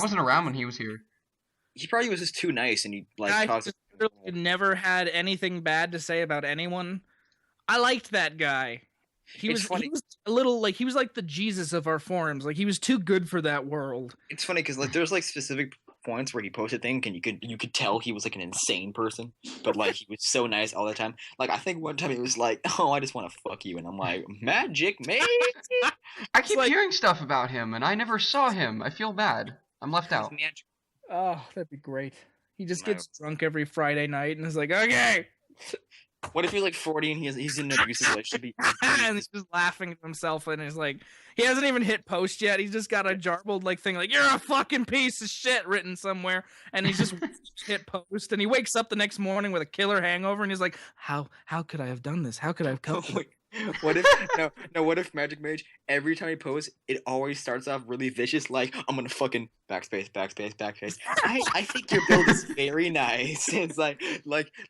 wasn't around when he was here. He probably was just too nice, and he like I caused. literally never had anything bad to say about anyone. I liked that guy. He It's funny. he was a little like he was like the Jesus of our forums. Like he was too good for that world. It's funny because like there's like specific points where he posted things, and you could tell he was like an insane person, but like he was so nice all the time. Like I think one time he was like, "Oh, I just want to fuck you," and I'm like, "Magic Mage." I keep like- hearing stuff about him, and I never saw him. I feel bad. I'm left out. Magic. Oh, that'd be great. He just No. gets drunk every Friday night and is like, okay. What if you're like 40 and he's in an abusive relationship? And he's just laughing at himself and he's like, he hasn't even hit post yet. He's just got a jarbled like thing like, you're a fucking piece of shit written somewhere. And he's just hit post and he wakes up the next morning with a killer hangover and he's like, how could I have done this? How could I have come? Oh, wait. What if what if Magic Mage every time he posts it always starts off really vicious, like I'm gonna fucking backspace. I think your build is very nice. It's like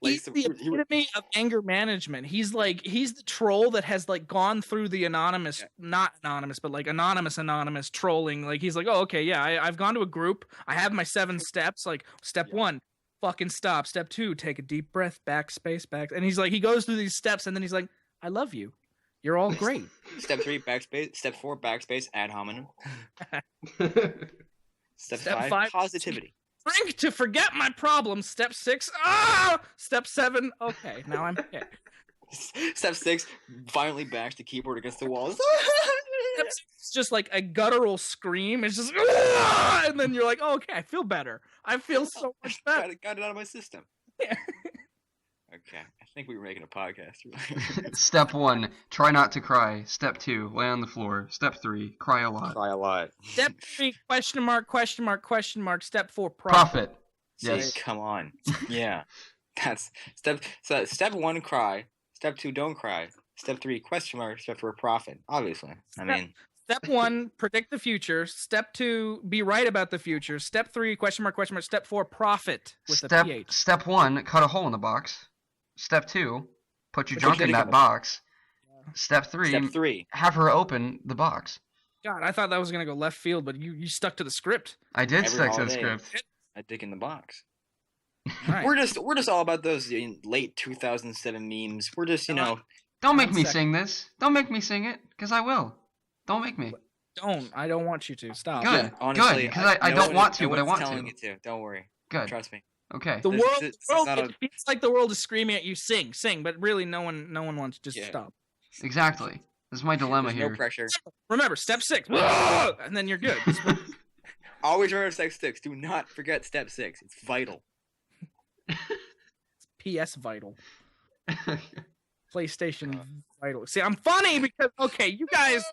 He's the epitome of anger management. He's the troll that has like gone through the anonymous, not anonymous, but like anonymous trolling. Like he's like, oh okay, yeah, I've gone to a group. I have my 7 steps. Like step 1, fucking stop. Step 2, take a deep breath, backspace, back. And he's like, he goes through these steps and then he's like, I love you. You're all great. Step 3, backspace. Step 4, backspace, ad hominem. Step 5, positivity. Drink to forget my problems. Step 6, Step 7, okay, now I'm okay. Step 6, violently bash the keyboard against the wall. Step 6 is just like a guttural scream. It's just, and then you're like, oh, okay, I feel better. I feel so much better. Got it out of my system. Yeah. Okay, I think we were making a podcast. Step 1, try not to cry. Step 2, lay on the floor. Step 3, cry a lot. Cry a lot. Step 3, question mark. Step 4, Profit. See, Yes. come on. Yeah. That's step 1, cry. Step 2, don't cry. Step 3, question mark. Step 4, profit. Obviously, I mean. Step 1, predict the future. Step 2, be right about the future. Step 3, question mark, question mark. Step 4, profit with a PH. Step 1, cut a hole in the box. Step 2, put your junk in that box. Step 3, have her open the box. God, I thought that was gonna go left field, but you stuck to the script. I did stick to the script. I dig in the box. Right. We're just all about those late 2007 memes. We're just Don't make me sing this. Don't make me sing it, because I will. Don't make me. I don't want you to. Stop. Good. Yeah, honestly, good. Because I don't want to, but I want telling to. You to. Don't worry. Good. Trust me. Okay. The world. It feels like the world is screaming at you, sing, but really, no one wants to just stop. Exactly. This is my dilemma here. No pressure. Remember, step 6, and then you're good. Always remember step 6. Do not forget step 6. It's vital. PS vital. PlayStation vital. See, I'm funny because you guys.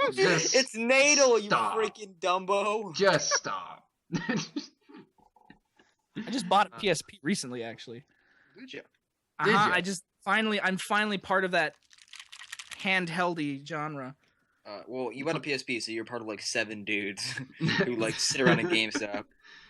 It's natal, you freaking Dumbo. Just stop. I just bought a PSP recently, actually. Did you? I just I'm finally part of that handheldy genre. Well, you bought a PSP, so you're part of like 7 dudes who like sit around at GameStop.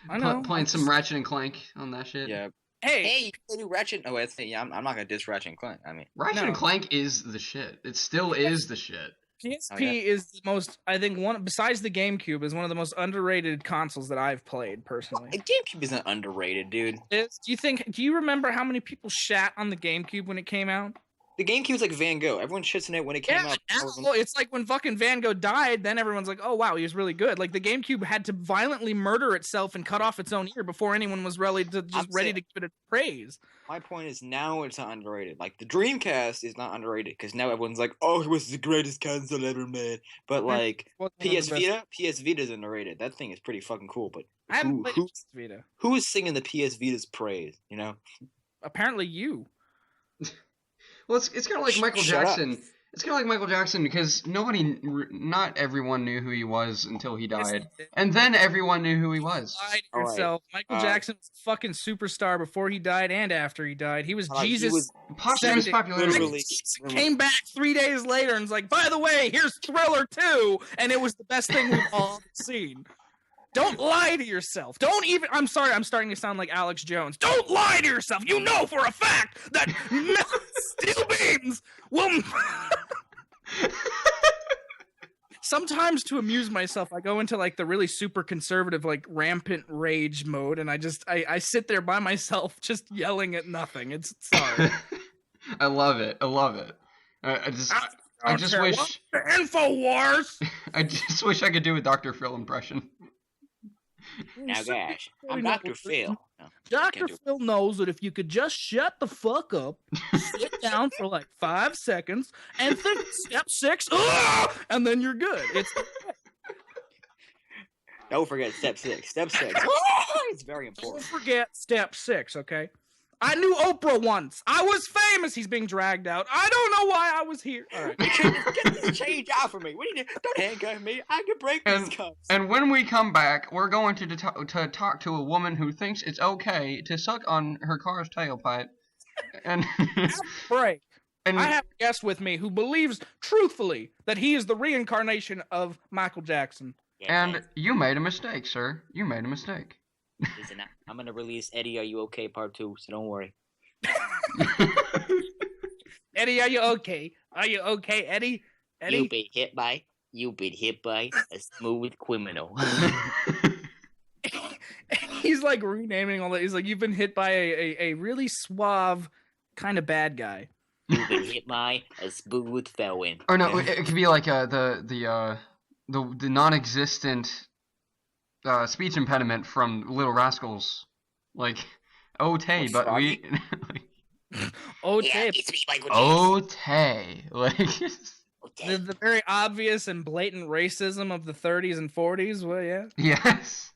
I know. Playing some Ratchet and Clank on that shit. Yeah. Hey, you do Ratchet. Oh, I'm not gonna diss Ratchet and Clank. I mean, Ratchet and Clank is the shit. It still is the shit. PSP is the most, I think, besides the GameCube, is one of the most underrated consoles that I've played personally. The GameCube isn't underrated, dude. Do you remember how many people shat on the GameCube when it came out? The GameCube's like Van Gogh. Everyone shits in it when it came out. It's like when fucking Van Gogh died, then everyone's like, oh wow, he was really good. Like the GameCube had to violently murder itself and cut off its own ear before anyone was ready to give it praise. My point is now it's not underrated. Like the Dreamcast is not underrated because now everyone's like, oh, it was the greatest console ever made. But like PS Vita is underrated. That thing is pretty fucking cool. But I haven't played PS Vita. Who is singing the PS Vita's praise? You know? Apparently you. Well, it's kind of like Michael Jackson. It's kind of like Michael Jackson because not everyone knew who he was until he died, and then everyone knew who he was. Lie to yourself. Right. Michael Jackson was a fucking superstar before he died and after he died. He was Jesus. Posthumous popularity. Came back 3 days later and was like, by the way, here's Thriller 2, and it was the best thing we've all seen. Don't lie to yourself. I'm sorry, I'm starting to sound like Alex Jones. Don't lie to yourself. You know for a fact that steel beams will... Sometimes to amuse myself, I go into like the really super conservative, like rampant rage mode, and I sit there by myself just yelling at nothing. It's sorry. I love it. I just wish... InfoWars! I just wish I could do a Dr. Phil impression. Now, gosh, I'm Dr. Phil. No, Dr. Phil knows that if you could just shut the fuck up, sit down for like 5 seconds, and think step 6, and then you're good. Don't forget step 6. Step 6. It's very important. Don't forget step 6, okay? I knew Oprah once. I was famous. He's being dragged out. I don't know why I was here. All right. Get this change out for me. What do you do? Don't handcuff me. I can break these cuffs. And when we come back, we're going to talk to a woman who thinks it's okay to suck on her car's tailpipe. And break. And I have a guest with me who believes truthfully that he is the reincarnation of Michael Jackson. Yeah, and you made a mistake, sir. You made a mistake. Listen, I'm gonna release Eddie, Are You Okay? Part 2, so don't worry. Eddie, are you okay? Are you okay, Eddie? You've been hit by a smooth criminal. He's like renaming all that. He's like, you've been hit by a really suave kind of bad guy. You've been hit by a smooth felon. Or no, it could be like the non-existent speech impediment from Little Rascals, like "Otay," but we Otay, Otay, like the very obvious and blatant racism of the 30s and 40s. Well, yeah. Yes.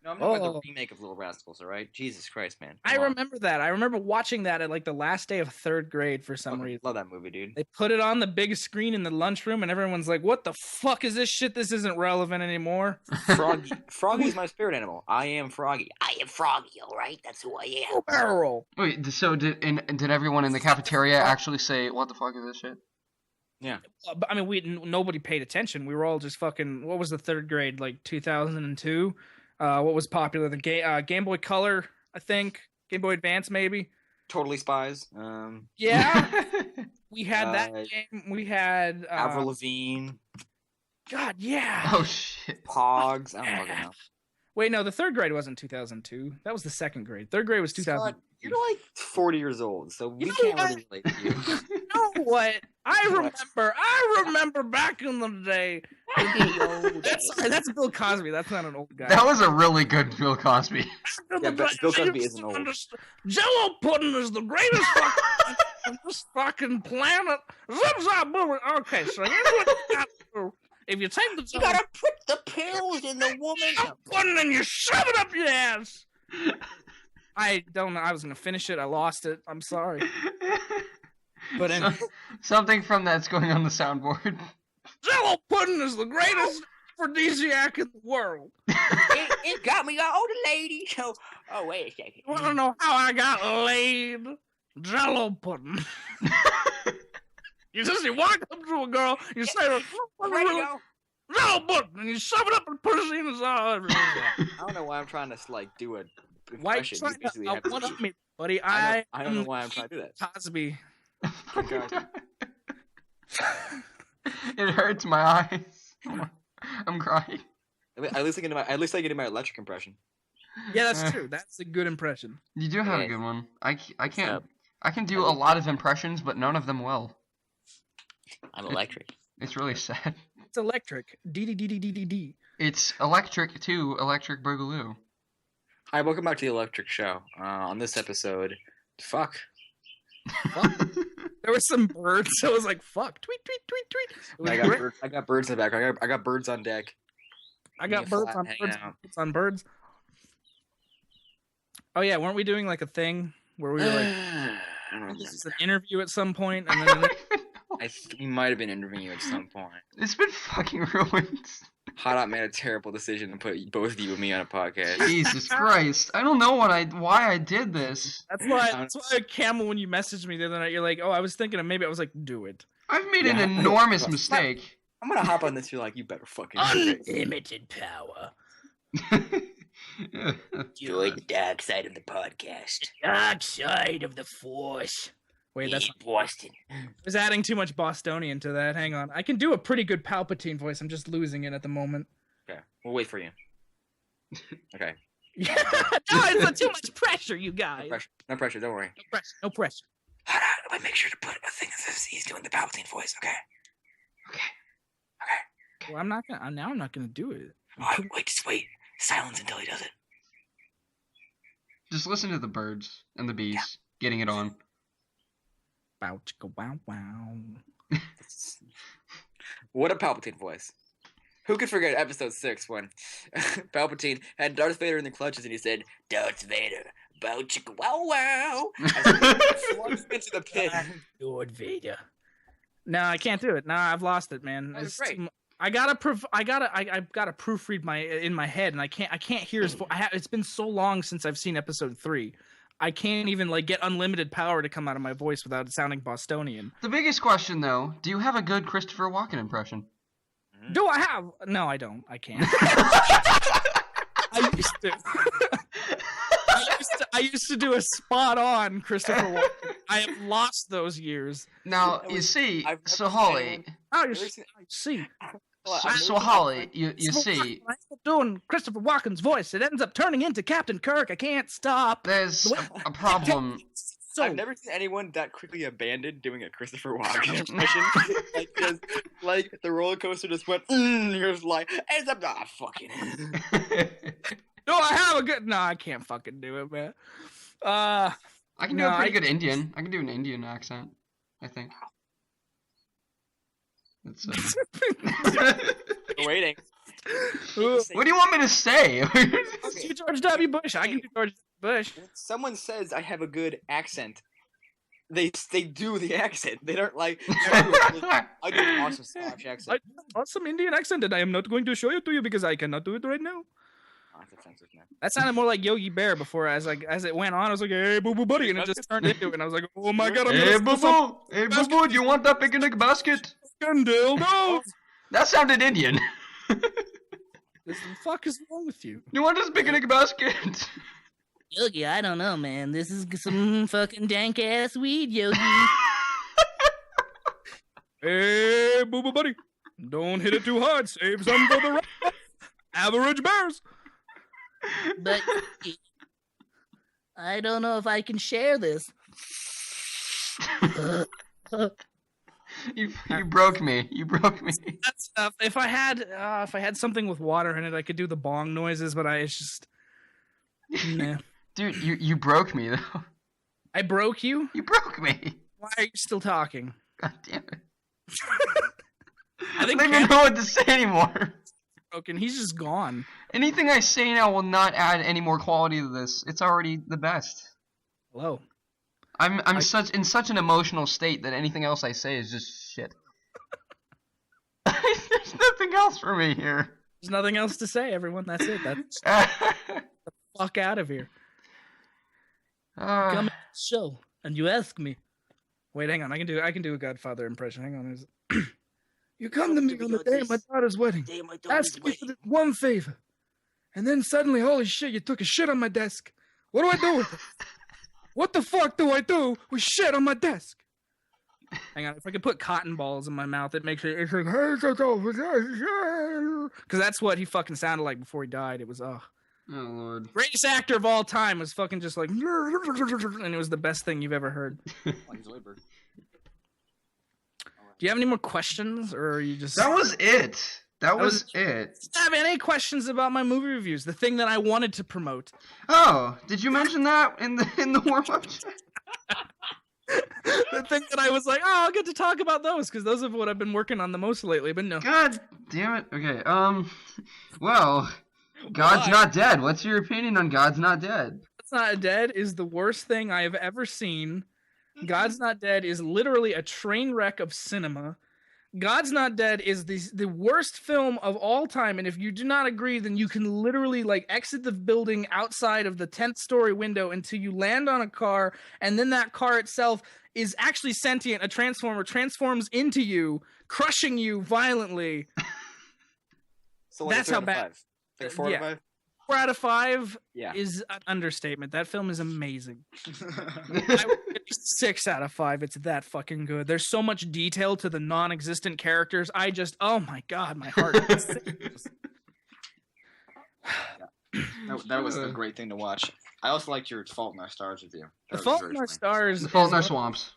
No, I'm talking about Oh. the remake of Little Rascals. All right, Jesus Christ, man. I Come on. remember that. I remember watching that at like the last day of 3rd grade for some Fucking reason. love that movie, dude. They put it on the big screen in the lunchroom, and everyone's like, "What the fuck is this shit? This isn't relevant anymore." Froggy. Froggy's my spirit animal. I am Froggy. I am Froggy. All right, that's who I am. Barrel. Wait, so did everyone in the cafeteria actually say, "What the fuck is this shit"? But I mean, nobody paid attention. We were all just fucking. What was the 3rd grade? Like 2002. What was popular? The Game Boy Color, I think. Game Boy Advance, maybe. Totally Spies. Yeah, we had that game. We had Avril Lavigne. God, yeah. Oh shit. Pogs. I don't fucking know. Wait, no, the 3rd grade wasn't 2002. That was the 2nd grade. 3rd grade was 2000. Scott, you're like 40 years old, so we You know can't what? really relate to you. You know what? I remember back in the day. That's Bill Cosby. That's not an old guy. That was a really good Bill Cosby. Yeah, but Bill Cosby isn't old. Jello pudding is the greatest fucking on this fucking planet. Zip zap boomer. Okay, so here's what you got to do. If you take the You gotta put the pills in the woman. pudding and you shove it up your ass. I don't know. I was gonna finish it. I lost it. I'm sorry. But anyway. Something from that's going on the soundboard. Jello pudding is the greatest aphrodisiac in the world. It got me all the ladies. Oh, wait a second. You wanna know how I got laid? Jello pudding. You walk up to a girl, you say, Ready to go? Jello pudding, and you shove it up and put it in his eye. I don't know why I'm trying to like do a Why you impression. trying You basically to have to one do- up me, buddy? I don't know why I'm trying to do that. Cosby. It hurts my eyes. I'm crying. At least I get in my electric impression. Yeah, that's true. That's a good impression. You do have a Yes. good one. I can't. Yep. I can do a lot of impressions, but none of them well. I'm electric. It's really sad. It's electric. D. It's electric too. Electric Boogaloo. Hi, welcome back to the Electric Show. On this episode, fuck. There were some birds, so I was like, "Fuck!" Tweet, tweet, tweet, tweet. It was great. I got birds in the back. I got birds on deck. I got Me birds flat on hanging birds. out. Birds on birds. Oh yeah, weren't we doing like a thing where we were like, I don't know. "This is an interview at some point," and then We might have been interviewing you at some point. It's been fucking ruined. Hot Out made a terrible decision to put both of you and me on a podcast. Jesus Christ! I don't know why I did this. that's why Camel, when you messaged me the other night, you're like, "Oh, I was thinking of maybe." I was like, "Do it." I've made Yeah. an enormous mistake. I'm gonna hop on this. You're like, you better fucking do it. Unlimited power. Join the dark side of the podcast. Dark side of the force. Wait, that's Boston. I was adding too much Bostonian to that. Hang on. I can do a pretty good Palpatine voice. I'm just losing it at the moment. Okay, we'll wait for you. Okay, Yeah, no, it's not too much pressure, you guys. no pressure. Don't worry. No pressure. No pressure. Hot Out, but make sure to put a thing that says he's doing the Palpatine voice. Okay. Well, I'm not gonna do it. Oh, wait, just wait. Silence until he does it. Just listen to the birds and the bees getting it on. Bow chicka wow wow. What a Palpatine voice. Who could forget episode 6 when Palpatine had Darth Vader in the clutches and he said, Darth Vader, bow chicka wow wow. As he flung into the pit. Lord Vader. No, I can't do it. No, I've lost it, man. That was It's great. too mu- I've got to proofread in my head, and I can't hear his voice. It's been so long since I've seen episode 3. I can't even like get unlimited power to come out of my voice without it sounding Bostonian. The biggest question, though, do you have a good Christopher Walken impression? Do I have? No, I don't. I can't. I used to. I used to do a spot on Christopher Walken. I have lost those years. Now, That you was- see, I've never so seen Holly, anyone- Oh, Really? see. so Holly, you see, I'm doing Christopher Walken's voice. It ends up turning into Captain Kirk. I can't stop. there's a problem. So I've never seen anyone that quickly abandoned doing a Christopher Walken impression. like the roller coaster just went, you're just like, ends up, fucking. do I have a good? No, I can't fucking do it, man. I can do No, a pretty good Indian. I can do an Indian accent, I think. It's Waiting. What do you want me to say? Do George W. Bush. I can do George Bush. When someone says I have a good accent, they do the accent. They don't like. I do an awesome Scottish accent. Awesome Indian accent, and I am not going to show it to you because I cannot do it right now. Oh, that's offensive, man. That sounded more like Yogi Bear before. As it went on, I was like, "Hey, boo boo, buddy," and it just turned into it. And I was like, "Oh my god, Hey, boo boo, do you want that picnic basket? dildo." That sounded Indian. What the fuck is wrong with you? You want this picnic basket? Yogi, I don't know, man. This is some fucking dank ass weed, Yogi. Hey, boo boo, buddy, don't hit it too hard. Save some for the average bears. But I don't know if I can share this. You broke me. You broke me. That's enough. If I had something with water in it, I could do the bong noises. But it's just, nah. Dude, you broke me though. I broke you. You broke me. Why are you still talking? God damn it. I think don't even know what to say anymore. Broken. He's just gone. Anything I say now will not add any more quality to this. It's already the best. Hello. I'm in such an emotional state that anything else I say is just shit. There's nothing else for me here. There's nothing else to say, everyone. That's it. That's the fuck out of here. Come to the show, and you ask me. Wait, hang on. I can do a Godfather impression. Hang on. You come to me on the day of my daughter's wedding. Ask me for this one favor. And then suddenly, holy shit, you took a shit on my desk. What do I do with it? What the fuck do I do with shit on my desk? Hang on, if I could put cotton balls in my mouth, it makes it. It's like, because that's what he fucking sounded like before he died. It was, oh Lord. Greatest actor of all time was fucking just like, and it was the best thing you've ever heard. Do you have any more questions, or are you just? That was it. That was it. Do you have any questions about my movie reviews? The thing that I wanted to promote. Oh, did you mention that in the warm-up chat? The thing that I was like, oh, I'll get to talk about those because those are what I've been working on the most lately. But no. God damn it. Okay. Well, God's Not Dead. What's your opinion on God's Not Dead? God's Not Dead is the worst thing I have ever seen. God's Not Dead is literally a train wreck of cinema. God's Not Dead is the worst film of all time, and if you do not agree, then you can literally exit the building outside of the 10th story window until you land on a car, and then that car itself is actually sentient. A transformer transforms into you, crushing you violently. So that's how bad. 4 out of 5? 4 out of 5 Yeah. is an understatement. That film is amazing. I would give it 6 out of 5. It's that fucking good. There's so much detail to the non-existent characters. Oh my god, my heart. That was a great thing to watch. I also liked your Fault in Our Stars review. The Fault in Our Stars. The Fault in Our Swamps.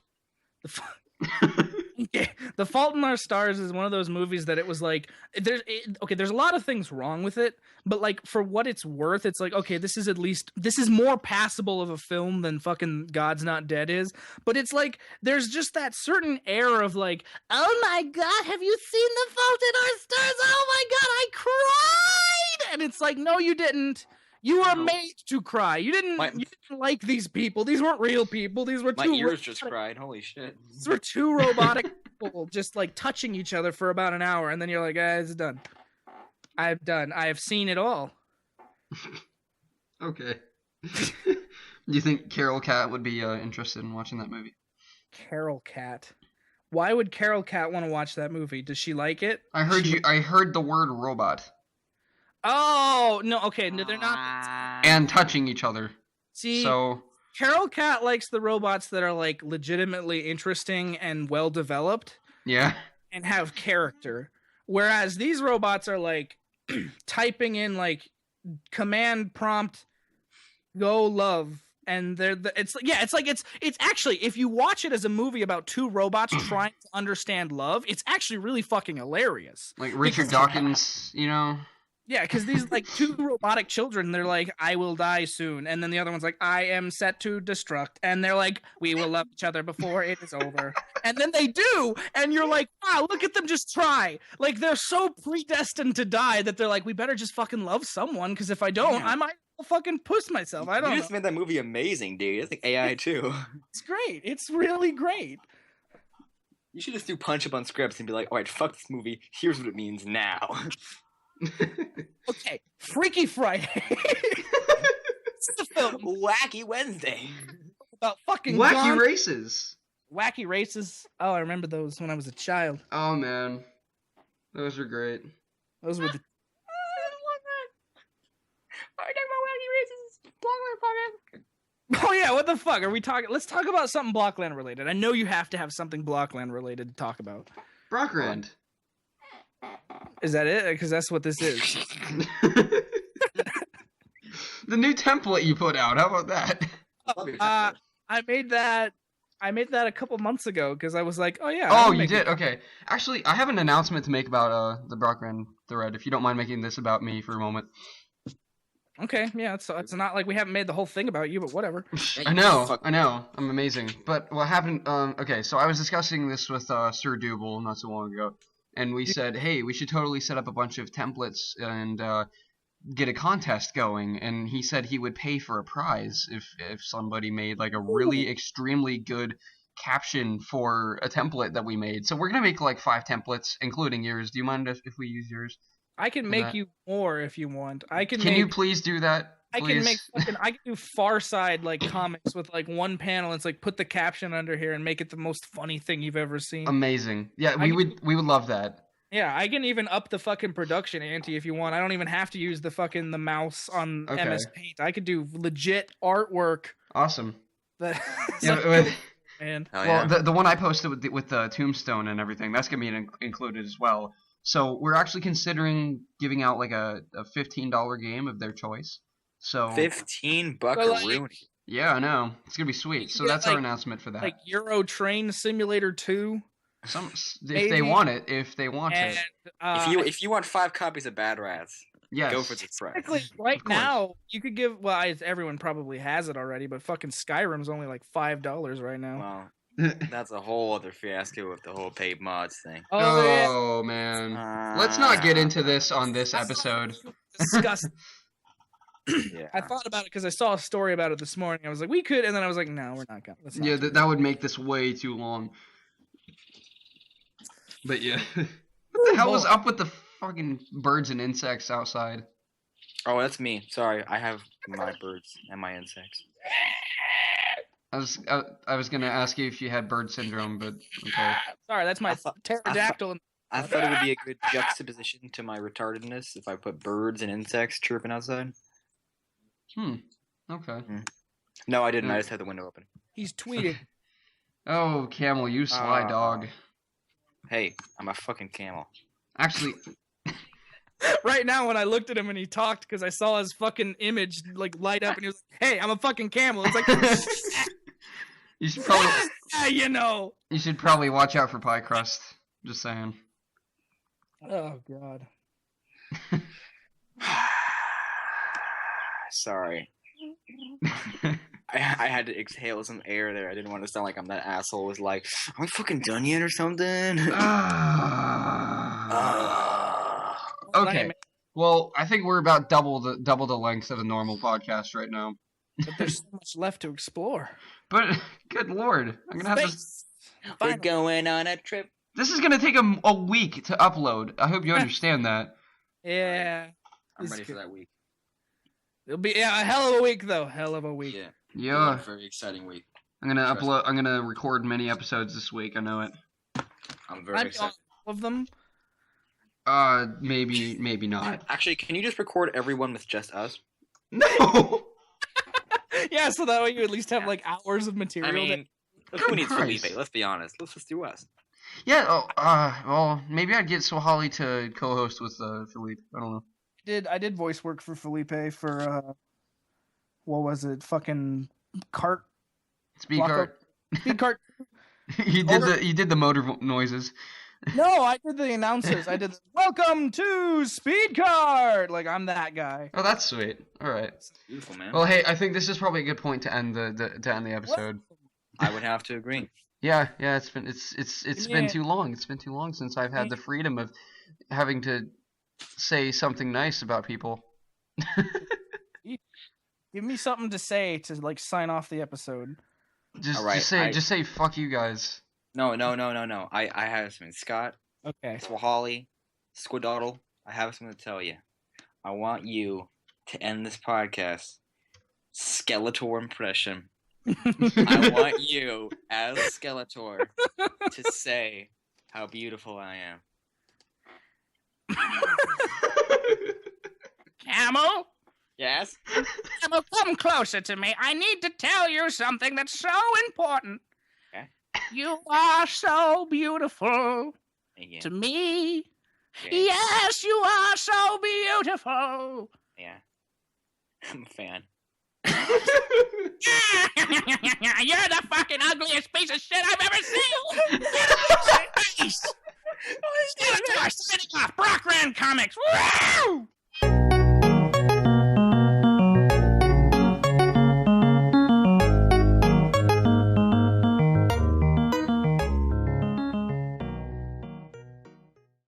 The Fault in Our Stars is one of those movies that it was like, there's a lot of things wrong with it, but for what it's worth, it's like, okay, this is more passable of a film than fucking God's Not Dead is, but it's like, there's just that certain air of like, oh my god, have you seen The Fault in Our Stars? Oh my god, I cried! And it's like, no, you didn't. You were made to cry. You didn't like these people. These weren't real people. These were my ears just cried. Holy shit. These were two robotic people just touching each other for about an hour, and then you're like, it's done. I have seen it all. Okay. Do you think Carol Cat would be interested in watching that movie? Carol Cat. Why would Carol Cat want to watch that movie? Does she like it? I heard the word robot. Oh, no, okay, no, they're not. And touching each other. See, so Carol Cat likes the robots that are legitimately interesting and well developed. Yeah. And have character. Whereas these robots are typing in command prompt go love, and it's actually, if you watch it as a movie about two robots trying to understand love, it's actually really fucking hilarious. Like Richard Dawkins, you know. Yeah, because these like two robotic children, they're like, I will die soon. And then the other one's like, I am set to destruct. And they're like, we will love each other before it is over. And then they do. And you're like, wow, look at them just try. Like, they're so predestined to die that they're like, we better just fucking love someone. Because if I don't, Yeah. I might fucking puss myself. I don't You know. just made that movie amazing, dude. That's like AI too. It's great. It's really great. You should just do punch up on scripts and be like, all right, fuck this movie. Here's what it means now. Okay, Freaky Friday. It's the film Wacky Wednesday. about fucking Wacky gone- races. wacky races. Oh, I remember those when I was a child. Oh man, those are great. Those were the Oh yeah, what the fuck are we talking? Let's talk about something Blockland related. I know you have to have something Blockland related to talk about. BROCKRAND. Is that it? Because that's what this is. The new template you put out. How about that? I made that a couple months ago because I was like, oh yeah. Oh, I'll you make did? it. Okay. Actually, I have an announcement to make about the BROCKRAND thread, if you don't mind making this about me for a moment. Okay, yeah. It's not like we haven't made the whole thing about you, but whatever. I know. I'm amazing. But what happened, okay, so I was discussing this with Sir Double not so long ago, and we said, hey, we should totally set up a bunch of templates and get a contest going, and he said he would pay for a prize if somebody made like a really extremely good caption for a template that we made. So we're gonna make like 5 templates, including yours. Do you mind if we use yours? I can make you more if you want. Can you please do that? Please? I can do Far Side like comics with like one panel. It's like put the caption under here and make it the most funny thing you've ever seen. Amazing. Yeah, we would love that. Yeah, I can even up the fucking production ante if you want. I don't even have to use the mouse on MS Paint. I could do legit artwork. Awesome. That man. Well, the one I posted with the tombstone and everything, that's gonna be included as well. So we're actually considering giving out like a $15 game of their choice. So $15 Rooney. Yeah, I know. It's gonna be sweet. So that's our announcement for that. Like Euro Train Simulator 2. If they want it. If you want 5 copies of Bad Rats, yes. go for the price. Technically, right now you could give. Well, everyone probably has it already, but fucking Skyrim's only like $5 right now. Well, that's a whole other fiasco with the whole paid mods thing. Oh man, let's not get into this on this episode. Disgusting. Yeah. I thought about it because I saw a story about it this morning. I was like, we could, and then I was like, no, we're not gonna. Yeah, that would make this way too long. But yeah, what the hell was up with the fucking birds and insects outside? Oh, that's me. Sorry, I have my birds and my insects. I was gonna ask you if you had bird syndrome, but okay. Sorry, that's my pterodactyl. I thought it would be a good juxtaposition to my retardedness if I put birds and insects chirping outside. Okay. No, I didn't. I just had the window open. He's tweeting. Oh, camel, you sly dog. Hey, I'm a fucking camel. Actually, right now when I looked at him and he talked, because I saw his fucking image like light up, and he was like, "Hey, I'm a fucking camel." It's like, you should probably, you know. You should probably watch out for pie crust. Just saying. Oh God. Sorry. I had to exhale some air there. I didn't want to sound like I'm that asshole. Was like, "Are we fucking done yet or something?" Okay. Well, I think we're about double the length of a normal podcast right now. But there's so much left to explore. But good lord, I'm gonna have to. We're going on a trip. This is gonna take a week to upload. I hope you understand that. Yeah. I'm ready for that week. It'll be a hell of a week, though. Hell of a week. Yeah. Very exciting week. I'm gonna upload. I'm gonna record many episodes this week. I know it. I'm very excited. All of them. Maybe not. Actually, can you just record everyone with just us? No. Yeah, so that way you at least have like hours of material. I mean, who needs Christ. Felipe? Let's be honest. Let's just do us. Yeah. Well, maybe I'd get Swholli to co-host with Felipe. I don't know. I did voice work for Felipe for what was it? Fucking cart. Speed cart. Speed cart. You did the motor noises. No, I did the announcers. I did welcome to Speed Card. Like I'm that guy. Oh, that's sweet. All right. Beautiful, man. Well, hey, I think this is probably a good point to end the episode. I would have to agree. Yeah, it's been too long. It's been too long since I've had the freedom of having to say something nice about people. Give me something to say to like sign off the episode. Just say fuck you guys. No. I have something. Scott. Okay. Swholli. Squadoddle. I have something to tell you. I want you to end this podcast. Skeletor impression. I want you, as Skeletor, to say how beautiful I am. Camel? Yes? Camel, come closer to me. I need to tell you something that's so important. Okay. You are so beautiful to me. Okay. Yes, you are so beautiful. Yeah. I'm a fan. You're the fucking ugliest piece of shit I've ever seen. Skeletor, signing off. BROCKRAND Comics. Woo!